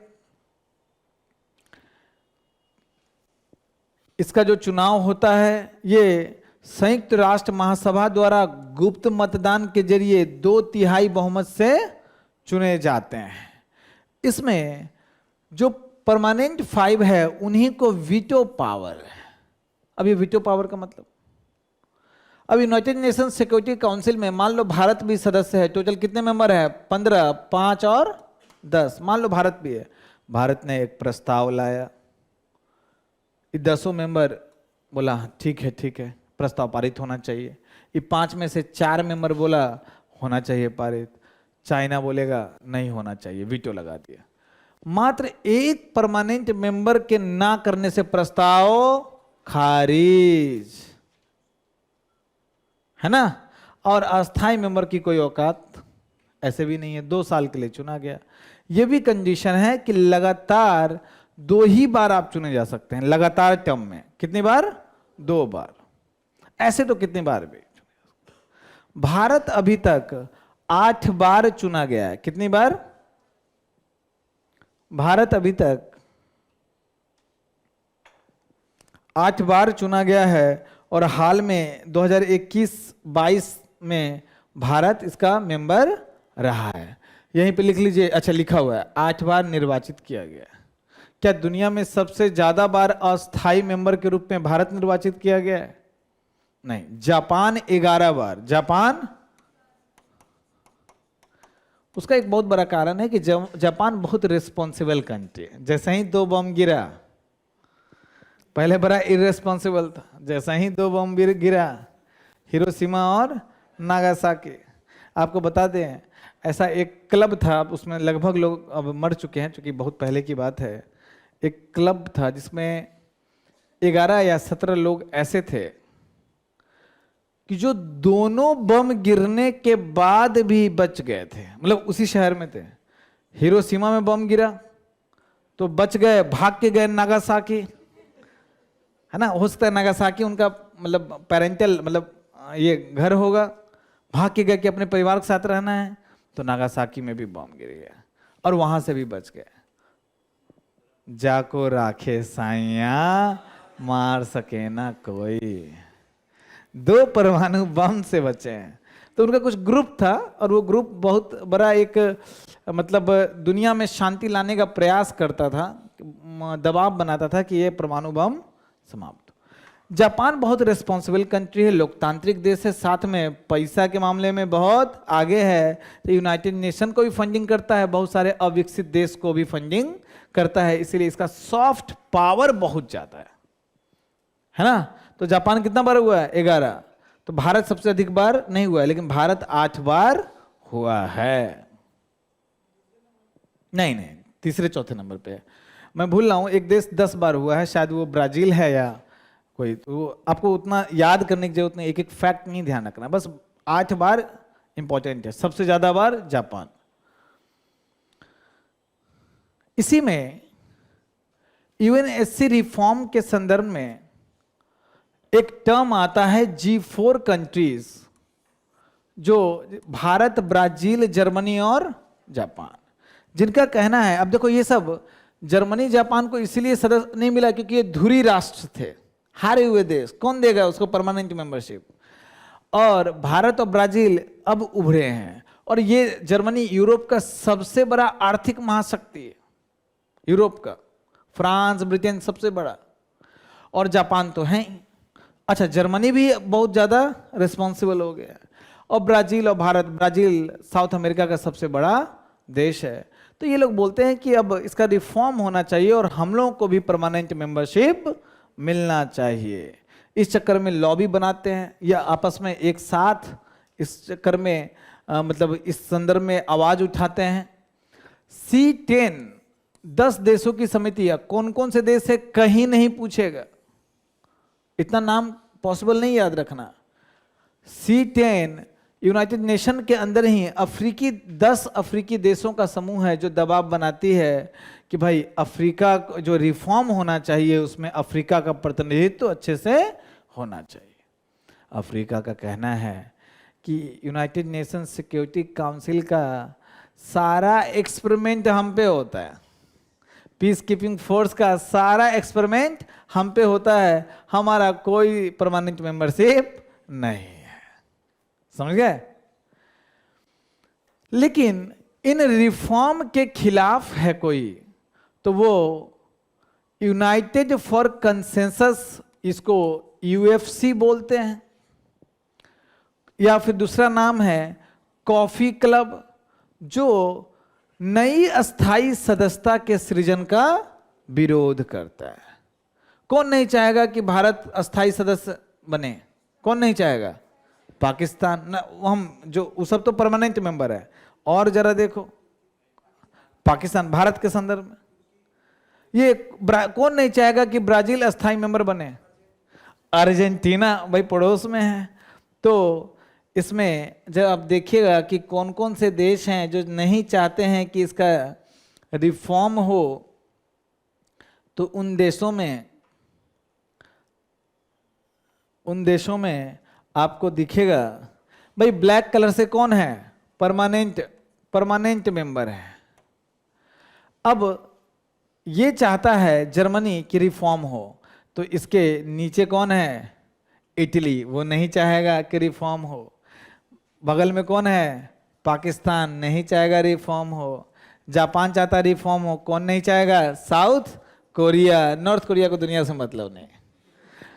इसका जो चुनाव होता है ये संयुक्त राष्ट्र महासभा द्वारा गुप्त मतदान के जरिए 2/3 बहुमत से चुने जाते हैं। इसमें जो परमानेंट 5 है उन्हीं को वीटो पावर है। अब ये वीटो पावर का मतलब, अब यूनाइटेड नेशन सिक्योरिटी काउंसिल में मान लो भारत भी सदस्य है। टोटल कितने मेंबर है? 15, 5 और 10। मान लो भारत भी है। भारत ने एक प्रस्ताव लाया, 10 मेंबर बोला ठीक है, प्रस्ताव पारित होना चाहिए। ये 5 में से 4 मेंबर बोला होना चाहिए पारित। चाइना बोलेगा नहीं होना चाहिए, वीटो लगा दिया। मात्र 1 परमानेंट मेंबर के ना करने से प्रस्ताव खारिज, है ना। और अस्थायी मेंबर की कोई औकात ऐसे भी नहीं है, 2 साल के लिए चुना गया। यह भी कंडीशन है कि लगातार 2 ही बार आप चुने जा सकते हैं, लगातार टर्म में। कितनी बार? 2 बार। ऐसे तो कितनी बार भी। भारत अभी तक 8 बार चुना गया है। कितनी बार? भारत अभी तक 8 बार चुना गया है और हाल में 2021-22 में भारत इसका मेंबर रहा है। यहीं पे लिख लीजिए। अच्छा, लिखा हुआ है 8 बार निर्वाचित किया गया। क्या दुनिया में सबसे ज्यादा बार अस्थायी मेंबर के रूप में भारत निर्वाचित किया गया है? नहीं, जापान 11 बार। जापान, उसका एक बहुत बड़ा कारण है कि जापान बहुत रिस्पॉन्सिबल कंट्री है। जैसे ही 2 बम गिरा, पहले बड़ा इरेस्पॉन्सिबल था, जैसा ही 2 बम गिरा, हिरोशिमा और नागासाकी। आपको बता दें, ऐसा एक क्लब था, उसमें लगभग लोग अब मर चुके हैं क्योंकि बहुत पहले की बात है। एक क्लब था जिसमें 11 या 17 लोग ऐसे थे कि जो दोनों बम गिरने के बाद भी बच गए थे। मतलब उसी शहर में थे। हिरोशिमा में बम गिरा तो बच गए, भाग के गए नागासाकी, है ना। हो सकता है नागासाकी उनका मतलब पेरेंटल मतलब ये घर होगा। भाग के गए कि अपने परिवार के साथ रहना है, तो नागासाकी में भी बम गिर गया और वहां से भी बच गए। जाको राखे साइया, मार सके ना कोई। 2 परमाणु बम से बचे हैं। तो उनका कुछ ग्रुप था और वो ग्रुप बहुत बड़ा एक मतलब दुनिया में शांति लाने का प्रयास करता था, दबाव बनाता था कि ये परमाणु बम समाप्त। जापान बहुत रिस्पॉन्सिबल कंट्री है, लोकतांत्रिक देश है, साथ में पैसा के मामले में बहुत आगे है। तो यूनाइटेड नेशन को भी फंडिंग करता है, बहुत सारे अविकसित देश को भी फंडिंग करता है, इसीलिए इसका सॉफ्ट पावर बहुत ज्यादा है ना। तो जापान कितना बार हुआ है? 11। तो भारत सबसे अधिक बार नहीं हुआ है, लेकिन भारत 8 बार हुआ है। नहीं नहीं, तीसरे चौथे नंबर पे है। मैं भूल रहा हूं, एक देश 10 बार हुआ है, शायद वो ब्राजील है या कोई। तो आपको उतना याद करने की जरूरत नहीं, एक एक फैक्ट नहीं ध्यान रखना, बस 8 बार इंपॉर्टेंट है। सबसे ज्यादा बार जापान। इसी में यूएनएससी रिफॉर्म के संदर्भ में एक टर्म आता है G4 कंट्रीज, जो भारत, ब्राजील, जर्मनी और जापान, जिनका कहना है, अब देखो ये सब जर्मनी जापान को इसलिए सदस्य नहीं मिला क्योंकि ये धुरी राष्ट्र थे, हारे हुए देश। कौन देगा उसको परमानेंट मेंबरशिप? और भारत और ब्राजील अब उभरे हैं और ये जर्मनी यूरोप का सबसे बड़ा आर्थिक महाशक्ति है, यूरोप का। फ्रांस, ब्रिटेन सबसे बड़ा, और जापान तो है ही। अच्छा, जर्मनी भी बहुत ज्यादा रिस्पॉन्सिबल हो गया, और ब्राजील और भारत, ब्राजील साउथ अमेरिका का सबसे बड़ा देश है। तो ये लोग बोलते हैं कि अब इसका रिफॉर्म होना चाहिए और हम लोगों को भी परमानेंट मेंबरशिप मिलना चाहिए। इस चक्कर में लॉबी बनाते हैं या आपस में एक साथ इस चक्कर में मतलब इस संदर्भ में आवाज उठाते हैं। C10 10 देशों की समिति है। कौन कौन से देश है कहीं नहीं पूछेगा, इतना नाम पॉसिबल नहीं याद रखना। C10 यूनाइटेड नेशन के अंदर ही 10 अफ्रीकी देशों का समूह है जो दबाव बनाती है कि भाई अफ्रीका जो रिफॉर्म होना चाहिए उसमें अफ्रीका का प्रतिनिधित्व तो अच्छे से होना चाहिए। अफ्रीका का कहना है कि यूनाइटेड नेशन सिक्योरिटी काउंसिल का सारा एक्सपेरिमेंट हम पे होता है, पीस कीपिंग फोर्स का सारा एक्सपेरिमेंट हम पे होता है, हमारा कोई परमानेंट मेंबरशिप नहीं है। समझ गए? लेकिन इन रिफॉर्म के खिलाफ है कोई, तो वो यूनाइटेड फॉर कंसेंसस, इसको UFC बोलते हैं, या फिर दूसरा नाम है कॉफी क्लब, जो नई अस्थाई सदस्यता के सृजन का विरोध करता है। कौन नहीं चाहेगा कि भारत अस्थाई सदस्य बने? कौन नहीं चाहेगा? पाकिस्तान ना, हम जो वो सब तो परमानेंट मेंबर है। और जरा देखो पाकिस्तान, भारत के संदर्भ में ये कौन नहीं चाहेगा कि ब्राजील अस्थाई मेंबर बने? अर्जेंटीना भाई पड़ोस में है। तो इसमें जब आप देखिएगा कि कौन कौन से देश हैं जो नहीं चाहते हैं कि इसका रिफॉर्म हो, तो उन देशों में आपको दिखेगा भाई ब्लैक कलर से कौन है? परमानेंट मेंबर है। अब ये चाहता है जर्मनी की रिफॉर्म हो, तो इसके नीचे कौन है? इटली, वो नहीं चाहेगा कि रिफॉर्म हो। बगल में कौन है? पाकिस्तान, नहीं चाहेगा रिफॉर्म हो। जापान चाहता रिफॉर्म हो, कौन नहीं चाहेगा? South Korea. नॉर्थ कोरिया को दुनिया से मतलब नहीं,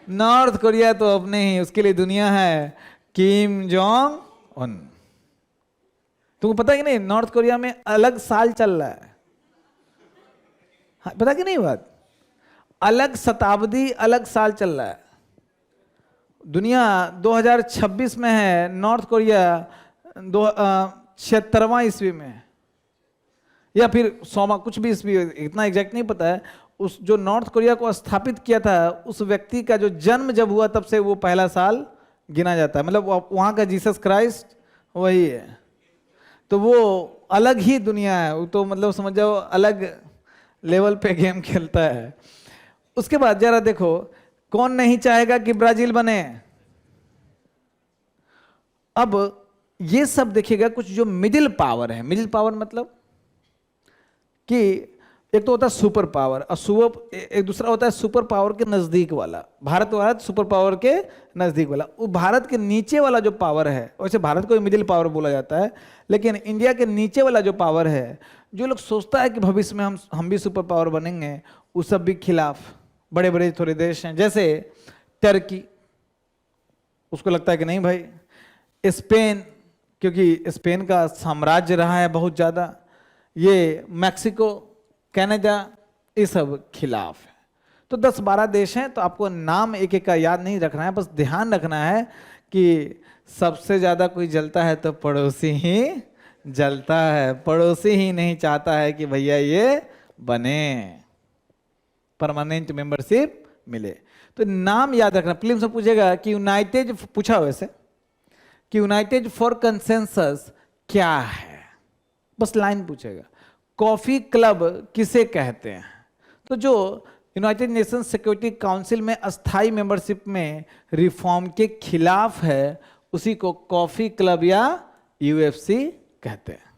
नॉर्थ कोरिया तो अपने ही, उसके लिए दुनिया है किम जोंग उन। तुमको पता कि नहीं, नॉर्थ कोरिया में अलग साल चल रहा है। हाँ, पता कि नहीं बात? अलग शताब्दी, अलग साल चल रहा है। दुनिया 2026 में है, नॉर्थ कोरिया 76वां ईस्वी में है, या फिर 100वां, कुछ भी ईस्वी, इतना एग्जैक्ट नहीं पता है। उस जो नॉर्थ कोरिया को स्थापित किया था, उस व्यक्ति का जो जन्म जब हुआ तब से वो पहला साल गिना जाता है। मतलब वहाँ का जीसस क्राइस्ट वही है। तो वो अलग ही दुनिया है, वो तो मतलब समझ जाओ अलग लेवल पे गेम खेलता है। उसके बाद जरा देखो, कौन नहीं चाहेगा कि ब्राजील बने? अब ये सब देखिएगा, कुछ जो मिडिल पावर है, मिडिल पावर मतलब कि एक तो होता है सुपर पावर, और एक दूसरा होता है सुपर पावर के नजदीक वाला। भारत वाला सुपर पावर के नजदीक वाला, वो भारत के नीचे वाला जो पावर है, वैसे भारत को मिडिल पावर बोला जाता है, लेकिन इंडिया के नीचे वाला जो पावर है, जो लोग सोचता है कि भविष्य में हम भी सुपर पावर बनेंगे, उस सब भी खिलाफ बड़े बड़े थोड़े देश हैं। जैसे टर्की, उसको लगता है कि नहीं भाई, स्पेन, क्योंकि स्पेन का साम्राज्य रहा है बहुत ज़्यादा, ये मैक्सिको, कनाडा, ये सब खिलाफ है। तो 10-12 देश हैं, तो आपको नाम एक एक का याद नहीं रखना है, बस ध्यान रखना है कि सबसे ज़्यादा कोई जलता है तो पड़ोसी ही जलता है। पड़ोसी ही नहीं चाहता है कि भैया ये बने, परमानेंट मेंबरशिप मिले। तो नाम याद रखना। प्रीलिम्स में पूछेगा कि यूनाइटेड, पूछा वैसे कि यूनाइटेड फॉर कंसेंसस क्या है, बस लाइन पूछेगा। कॉफी क्लब किसे कहते हैं? तो जो यूनाइटेड नेशन सिक्योरिटी काउंसिल में अस्थाई मेंबरशिप में रिफॉर्म के खिलाफ है, उसी को कॉफी क्लब या यूएफसी कहते हैं।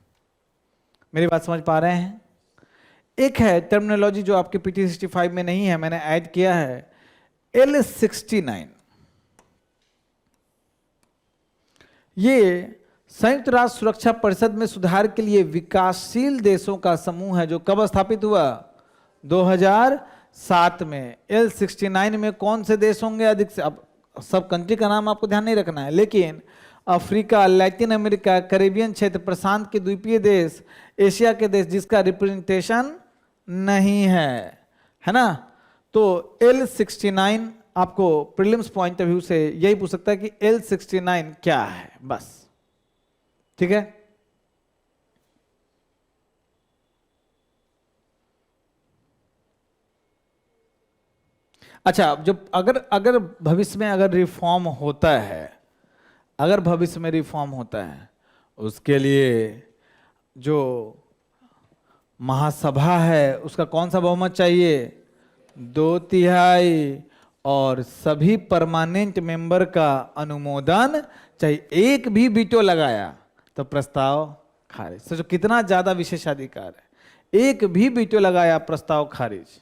मेरी बात समझ पा रहे हैं? एक है टर्मिनोलॉजी जो आपके पीटी 65 में नहीं है, मैंने ऐड किया है, L69। ये संयुक्त राष्ट्र सुरक्षा परिषद में सुधार के लिए विकासशील देशों का समूह है, जो कब स्थापित हुआ? 2007 में। L69 में कौन से देश होंगे अधिक से? अब सब कंट्री का नाम आपको ध्यान नहीं रखना है, लेकिन अफ्रीका, लैटिन अमेरिका, कैरेबियन क्षेत्र, प्रशांत के द्वीपीय देश, एशिया के देश जिसका रिप्रेजेंटेशन नहीं है ना? तो L69 आपको प्रीलिम्स पॉइंट ऑफ व्यू से यही पूछ सकता है कि L69 क्या है, बस। ठीक है? अच्छा, जब अगर भविष्य में अगर रिफॉर्म होता है, अगर भविष्य में रिफॉर्म होता है, उसके लिए जो महासभा है उसका कौन सा बहुमत चाहिए? 2/3, और सभी परमानेंट मेंबर का अनुमोदन चाहिए। एक भी वीटो लगाया तो प्रस्ताव खारिज। सोचो कितना ज्यादा विशेषाधिकार है। एक भी वीटो लगाया, प्रस्ताव खारिज।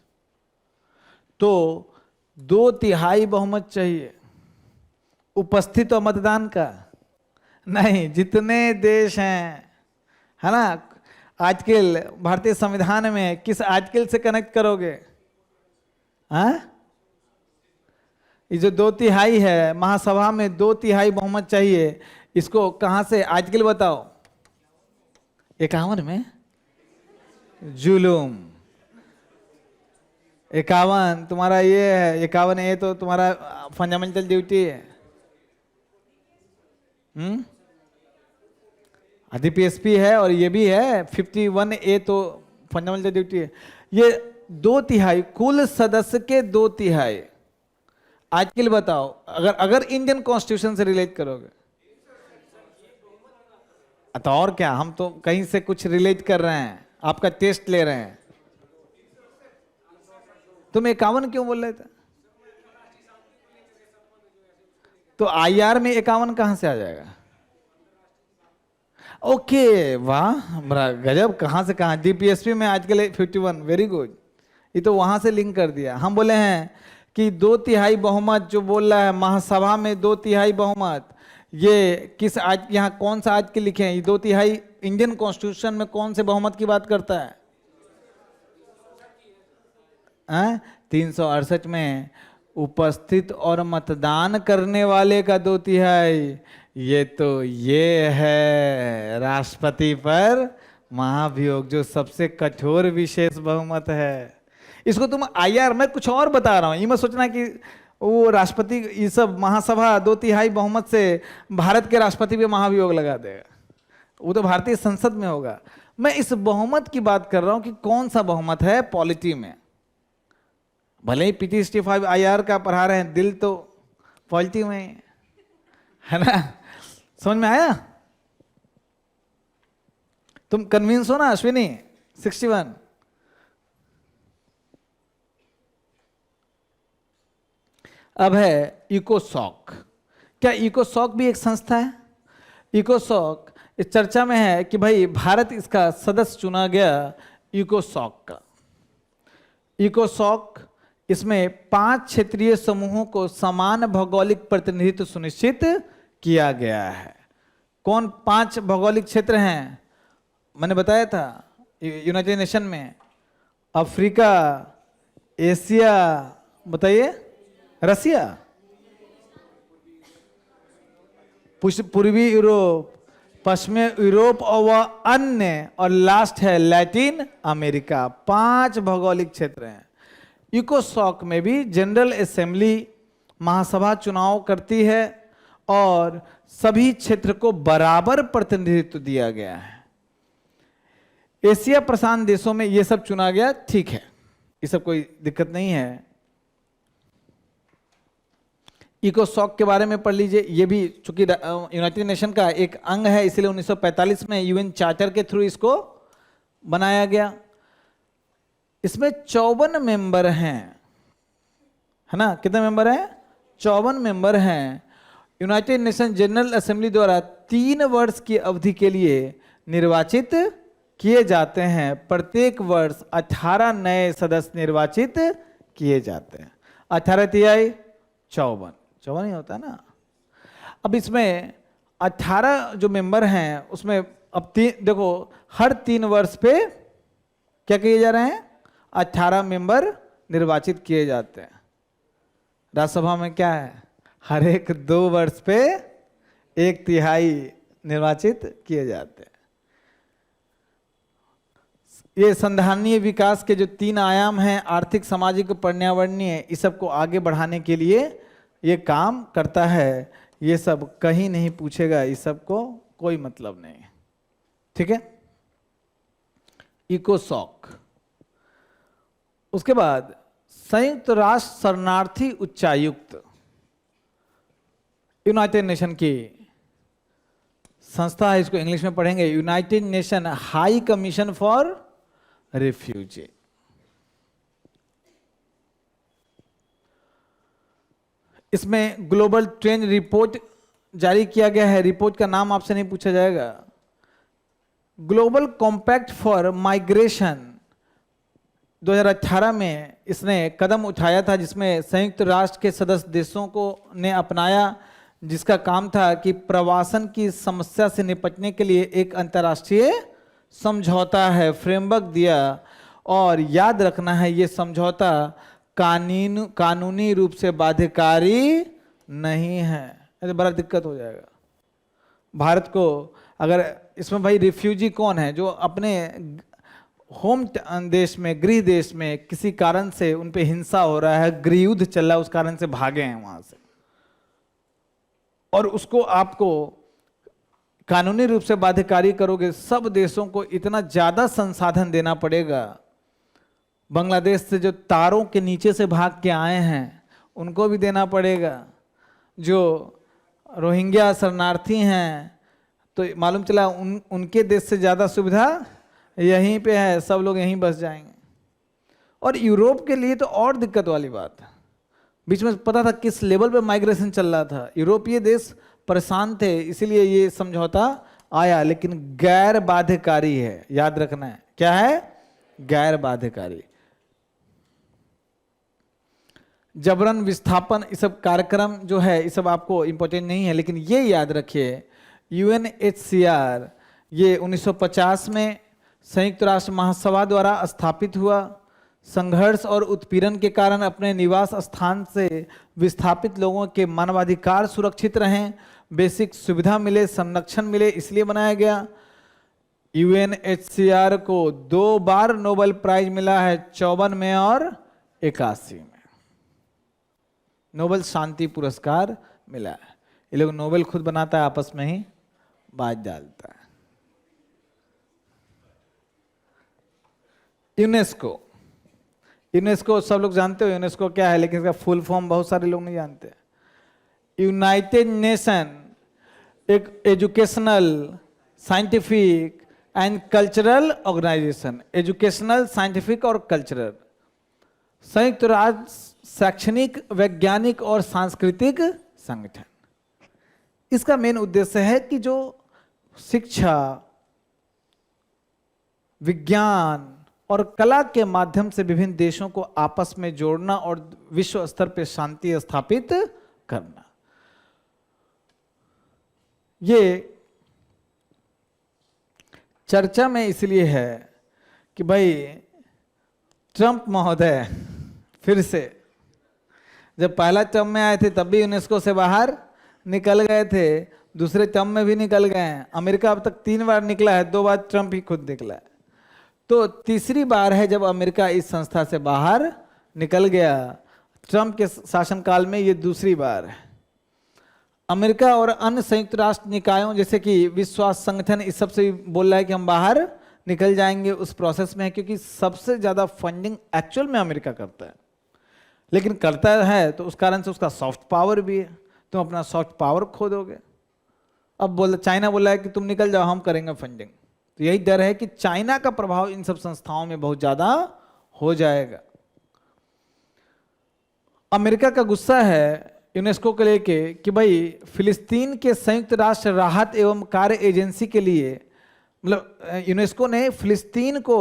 तो 2/3 बहुमत चाहिए। उपस्थित और मतदान का नहीं, जितने देश हैं, है ना? आजकल भारतीय संविधान में किस आर्टिकल से कनेक्ट करोगे? हाँ, ये जो 2/3 है, महासभा में 2/3 बहुमत चाहिए, इसको कहां से आर्टिकल बताओ? 51 में। जुलूम 51 तुम्हारा ये है, 51A तो तुम्हारा फंडामेंटल ड्यूटी है। आदि पीएसपी है, और ये भी है 51A तो फंडामेंटल ड्यूटी है। ये 2/3, कुल सदस्य के 2/3। आजकल बताओ, अगर इंडियन कॉन्स्टिट्यूशन से रिलेट करोगे तो और क्या, हम तो कहीं से कुछ रिलेट कर रहे हैं, आपका टेस्ट ले रहे हैं। तुम 51 क्यों बोल रहे थे? तो आईआर में 51 कहां से आ जाएगा? ओके, वाह, बड़ा गजब, कहाँ से कहाँ, डीपीएसपी में आजकल 51, वेरी गुड। ये तो वहां से लिंक कर दिया। हम बोले हैं कि 2/3 बहुमत जो बोल रहा है महासभा में, 2/3 बहुमत, ये किस आज यहाँ कौन सा आज के लिखे हैं? ये 2/3 इंडियन कॉन्स्टिट्यूशन में कौन से बहुमत की बात करता है? 368 में उपस्थित और मतदान करने वाले का 2/3। ये तो ये है राष्ट्रपति पर महाभियोग, जो सबसे कठोर विशेष बहुमत है। इसको तुम आईआर, मैं कुछ और बता रहा हूं, ये मत सोचना कि वो राष्ट्रपति, ये सब महासभा 2/3 बहुमत से भारत के राष्ट्रपति पे महाभियोग लगा देगा, वो तो भारतीय संसद में होगा। मैं इस बहुमत की बात कर रहा हूं कि कौन सा बहुमत है पॉलिटी में। भले ही पीटी 65 आईआर का पढ़ा रहे हैं, दिल तो पॉलिटी में है ना। समझ में आया? तुम कन्विंस हो ना अश्विनी? 61। अब है इकोसॉक। क्या इकोसॉक भी एक संस्था है? इकोसॉक इस चर्चा में है कि भाई भारत इसका सदस्य चुना गया इकोसॉक का। इकोसॉक, इसमें 5 क्षेत्रीय समूहों को समान भौगोलिक प्रतिनिधित्व सुनिश्चित किया गया है। कौन 5 भौगोलिक क्षेत्र हैं? मैंने बताया था यूनाइटेड नेशन में, अफ्रीका, एशिया, बताइए, रसिया, पूर्वी यूरोप, पश्चिमी यूरोप और वह अन्य, और लास्ट है लैटिन अमेरिका। 5 भौगोलिक क्षेत्र हैं। इकोसॉक में भी जनरल असेंबली महासभा चुनाव करती है और सभी क्षेत्र को बराबर प्रतिनिधित्व दिया गया है। एशिया प्रशांत देशों में ये सब चुना गया, ठीक है, ये सब कोई दिक्कत नहीं है। इकोसॉक के बारे में पढ़ लीजिए। ये भी चूंकि यूनाइटेड नेशन का एक अंग है, इसलिए 1945 में यूएन चार्टर के थ्रू इसको बनाया गया। इसमें 54 मेंबर हैं, है ना? कितने मेंबर हैं? 54 मेंबर हैं। यूनाइटेड नेशन जनरल असेंबली द्वारा 3 वर्ष की अवधि के लिए निर्वाचित किए जाते हैं। प्रत्येक वर्ष 18 नए सदस्य निर्वाचित किए जाते हैं। 18 तिहाई 54 ही होता है ना। अब इसमें 18 जो मेंबर हैं उसमें अब देखो, हर 3 वर्ष पे क्या किए जा रहे हैं? 18 मेंबर निर्वाचित किए जाते हैं। राज्यसभा में क्या है? हर एक 2 वर्ष पे 1/3 निर्वाचित किए जाते हैं। ये संधारणीय विकास के जो 3 आयाम हैं, आर्थिक, सामाजिक, पर्यावरणीय, इस सब को आगे बढ़ाने के लिए ये काम करता है। ये सब कहीं नहीं पूछेगा, इस सब को कोई मतलब नहीं, ठीक है। इकोसॉक। उसके बाद संयुक्त राष्ट्र शरणार्थी उच्चायुक्त, यूनाइटेड नेशन की संस्था है, इसको इंग्लिश में पढ़ेंगे United nation high commission for refugee. इसमें ग्लोबल ट्रेंड रिपोर्ट जारी किया गया है। रिपोर्ट का नाम आपसे नहीं पूछा जाएगा। ग्लोबल कॉम्पैक्ट फॉर माइग्रेशन 2018 में इसने कदम उठाया था, जिसमें संयुक्त राष्ट्र के सदस्य देशों को ने अपनाया, जिसका काम था कि प्रवासन की समस्या से निपटने के लिए एक अंतर्राष्ट्रीय समझौता है, फ्रेमवर्क दिया। और याद रखना है, ये समझौता कानूनी रूप से बाध्यकारी नहीं है। तो बड़ा दिक्कत हो जाएगा भारत को अगर इसमें। भाई रिफ्यूजी कौन है? जो अपने होम देश में, गृह देश में किसी कारण से उन पे हिंसा हो रहा है, गृह युद्ध चल रहा है, उस कारण से भागे हैं वहां से, और उसको आपको कानूनी रूप से बाध्यकारी करोगे। सब देशों को इतना ज्यादा संसाधन देना पड़ेगा। बांग्लादेश से जो तारों के नीचे से भाग के आए हैं उनको भी देना पड़ेगा। जो रोहिंग्या शरणार्थी हैं, तो मालूम चला उनके देश से ज़्यादा सुविधा यहीं पे है, सब लोग यहीं बस जाएंगे। और यूरोप के लिए तो और दिक्कत वाली बात है। बीच में पता था किस लेवल पे माइग्रेशन चल रहा था। यूरोपीय देश परेशान थे, इसीलिए ये समझौता आया, लेकिन गैर बाध्यकारी है, याद रखना है। क्या है? गैर बाध्यकारी। जबरन विस्थापन, ये सब कार्यक्रम जो है ये सब आपको इंपॉर्टेंट नहीं है, लेकिन ये याद रखिए यूएनएचसीआर ये 1950 में संयुक्त राष्ट्र महासभा द्वारा स्थापित हुआ। संघर्ष और उत्पीड़न के कारण अपने निवास स्थान से विस्थापित लोगों के मानवाधिकार सुरक्षित रहें, बेसिक सुविधा मिले, संरक्षण मिले, इसलिए बनाया गया। यूएनएचसीआर को 2 बार नोबेल प्राइज मिला है, 54 में और 81 में नोबेल शांति पुरस्कार मिला है। ये लोग नोबेल खुद बनाता है, आपस में ही बात डालता है। यूनेस्को, यूनेस्को सब लोग जानते हो यूनेस्को क्या है, लेकिन इसका फुल फॉर्म बहुत सारे लोग नहीं जानते। यूनाइटेड नेशन एक educational, scientific and cultural organisation. Educational, scientific और कल्चरल, संयुक्त राष्ट्र शैक्षणिक, वैज्ञानिक और सांस्कृतिक संगठन। इसका मेन उद्देश्य है कि जो शिक्षा, विज्ञान और कला के माध्यम से विभिन्न देशों को आपस में जोड़ना और विश्व स्तर पर शांति स्थापित करना। ये चर्चा में इसलिए है कि भाई ट्रंप महोदय फिर से, जब पहला टर्म में आए थे तब भी यूनेस्को से बाहर निकल गए थे, दूसरे टर्म में भी निकल गए हैं। अमेरिका अब तक 3 बार निकला है, 2 बार ट्रंप ही खुद निकला है, तो तीसरी बार है जब अमेरिका इस संस्था से बाहर निकल गया। ट्रंप के शासनकाल में ये दूसरी बार है। अमेरिका और अन्य संयुक्त राष्ट्र निकायों जैसे कि विश्व स्वास्थ्य संगठन इस सब से बोल रहा है कि हम बाहर निकल जाएंगे, उस प्रोसेस में है, क्योंकि सबसे ज़्यादा फंडिंग एक्चुअल में अमेरिका करता है। लेकिन करता है तो उस कारण से उसका सॉफ्ट पावर भी है, तुम अपना सॉफ्ट पावर खो दोगे। अब चाइना बोला है कि तुम निकल जाओ, हम करेंगे फंडिंग, तो यही डर है कि चाइना का प्रभाव इन सब संस्थाओं में बहुत ज़्यादा हो जाएगा। अमेरिका का गुस्सा है यूनेस्को को लेके कि भाई फिलिस्तीन के संयुक्त राष्ट्र राहत एवं कार्य एजेंसी के लिए, मतलब यूनेस्को ने फिलिस्तीन को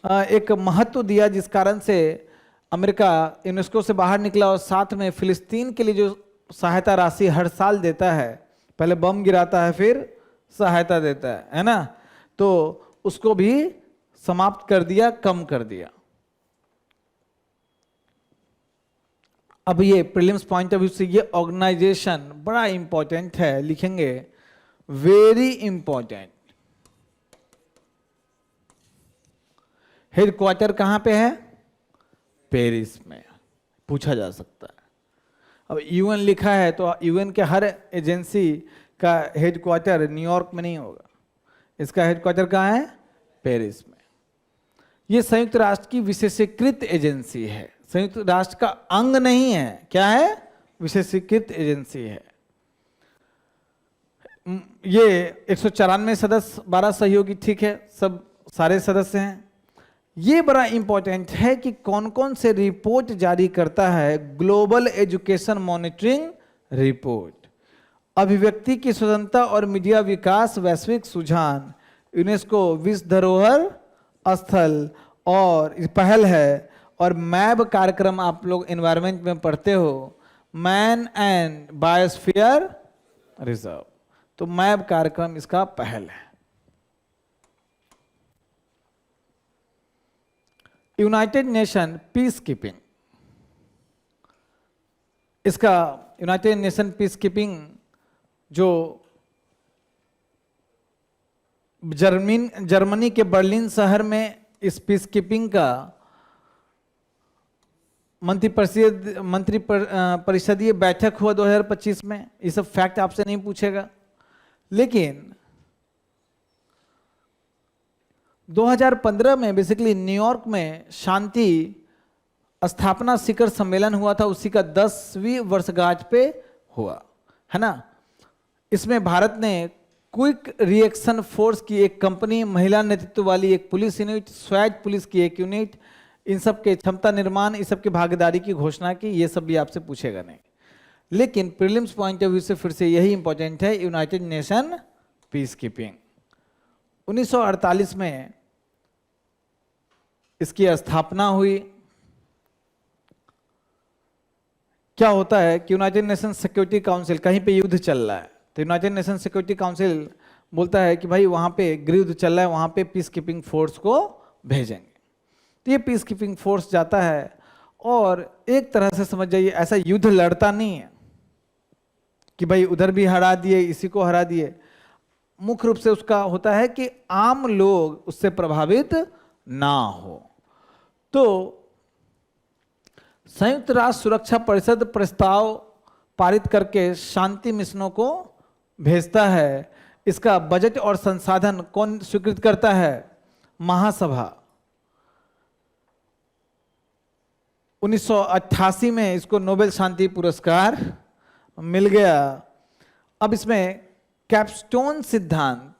एक महत्व दिया, जिस कारण से अमेरिका यूनेस्को से बाहर निकला और साथ में फिलिस्तीन के लिए जो सहायता राशि हर साल देता है, पहले बम गिराता है फिर सहायता देता है ना, तो उसको भी समाप्त कर दिया, कम कर दिया। अब ये प्रीलिम्स पॉइंट ऑफ व्यू से ये ऑर्गेनाइजेशन बड़ा इंपॉर्टेंट है, लिखेंगे वेरी इंपॉर्टेंट। हेडक्वार्टर कहां पे है? पेरिस में, पूछा जा सकता है। अब यूएन लिखा है तो यूएन के हर एजेंसी का हेडक्वार्टर न्यूयॉर्क में नहीं होगा, इसका हेडक्वार्टर कहाँ है? पेरिस में। ये संयुक्त राष्ट्र की विशेषीकृत एजेंसी है, संयुक्त राष्ट्र का अंग नहीं है। क्या है? विशेषीकृत एजेंसी है। ये 194 सदस्य, 12 सहयोगी, ठीक है, सब सारे सदस्य हैं। ये बड़ा इंपॉर्टेंट है कि कौन कौन से रिपोर्ट जारी करता है। ग्लोबल एजुकेशन मॉनिटरिंग रिपोर्ट, अभिव्यक्ति की स्वतंत्रता और मीडिया विकास वैश्विक सुझान, यूनेस्को विश्व धरोहर स्थल और पहल है, और मैब कार्यक्रम आप लोग एनवायरनमेंट में पढ़ते हो, मैन एंड बायोस्फीयर रिजर्व, तो मैब कार्यक्रम इसका पहल है। यूनाइटेड नेशन पीस कीपिंग, इसका यूनाइटेड नेशन पीस कीपिंग जो जर्मनी के बर्लिन शहर में इस पीस कीपिंग का मंत्री परिषदीय बैठक हुआ 2025 में। ये सब फैक्ट आपसे नहीं पूछेगा, लेकिन 2015 में बेसिकली न्यूयॉर्क में शांति स्थापना शिखर सम्मेलन हुआ था, उसी का 10वीं वर्षगांठ पे हुआ है ना। इसमें भारत ने क्विक रिएक्शन फोर्स की एक कंपनी, महिला नेतृत्व वाली एक पुलिस यूनिट, स्वैच पुलिस की एक यूनिट, इन सब के क्षमता निर्माण, इस सब की भागीदारी की घोषणा की। ये सब भी आपसे पूछेगा नहीं, लेकिन प्रीलिम्स पॉइंट ऑफ व्यू से फिर से यही इंपॉर्टेंट है, यूनाइटेड नेशन पीस कीपिंग। 1948 में इसकी स्थापना हुई। क्या होता है कि यूनाइटेड नेशन सिक्योरिटी काउंसिल, कहीं पे युद्ध चल रहा है तो यूनाइटेड नेशन सिक्योरिटी काउंसिल बोलता है कि भाई वहां पे गृह युद्ध चल रहा है, वहां पे पीस कीपिंग फोर्स को भेजेंगे। तो ये पीस कीपिंग फोर्स जाता है और एक तरह से समझ जाइए ऐसा युद्ध लड़ता नहीं है कि भाई उधर भी हरा दिए, इसी को हरा दिए। मुख्य रूप से उसका होता है कि आम लोग उससे प्रभावित ना हो। तो संयुक्त राष्ट्र सुरक्षा परिषद प्रस्ताव पारित करके शांति मिशनों को भेजता है। इसका बजट और संसाधन कौन स्वीकृत करता है? महासभा। 1988 में इसको नोबेल शांति पुरस्कार मिल गया। अब इसमें कैपस्टोन सिद्धांत,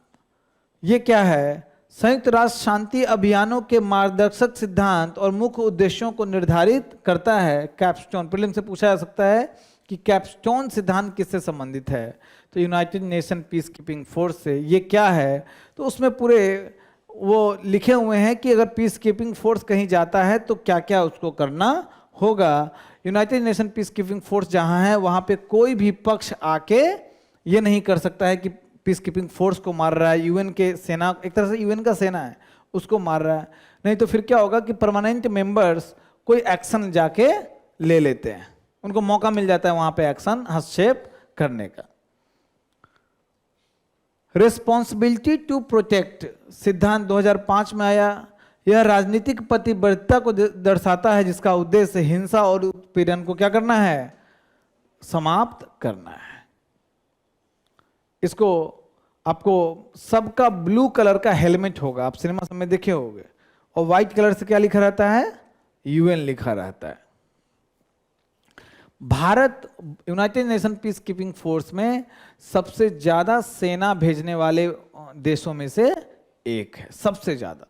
ये क्या है? संयुक्त राष्ट्र शांति अभियानों के मार्गदर्शक सिद्धांत और मुख्य उद्देश्यों को निर्धारित करता है। कैपस्टोन प्रीलिम से पूछा जा सकता है कि कैपस्टोन सिद्धांत किससे संबंधित है, तो United nation peace keeping force से। ये क्या है? तो उसमें पूरे वो लिखे हुए हैं कि अगर पीस कीपिंग फोर्स कहीं जाता है तो क्या क्या उसको करना होगा। United nation peace keeping force जहां है वहां पे कोई भी पक्ष आके ये नहीं कर सकता है कि पीस कीपिंग फोर्स को मार रहा है, यूएन के सेना, एक तरह से यूएन का सेना है, उसको मार रहा है। नहीं तो फिर क्या होगा कि परमानेंट मेंबर्स कोई एक्शन जाके ले लेते हैं, उनको मौका मिल जाता है वहां पे एक्शन हस्तक्षेप करने का। रिस्पॉन्सिबिलिटी टू प्रोटेक्ट सिद्धांत 2005 में आया। यह राजनीतिक प्रतिबद्धता को दर्शाता है जिसका उद्देश्य हिंसा और उत्पीड़न को क्या करना है? समाप्त करना है। इसको आपको सबका ब्लू कलर का हेलमेट होगा, आप सिनेमा सब में देखे होंगे, और व्हाइट कलर से क्या लिखा रहता है? यूएन लिखा रहता है। Bharat United nation peace keeping force में सबसे ज्यादा सेना भेजने वाले देशों में से एक है, सबसे ज्यादा।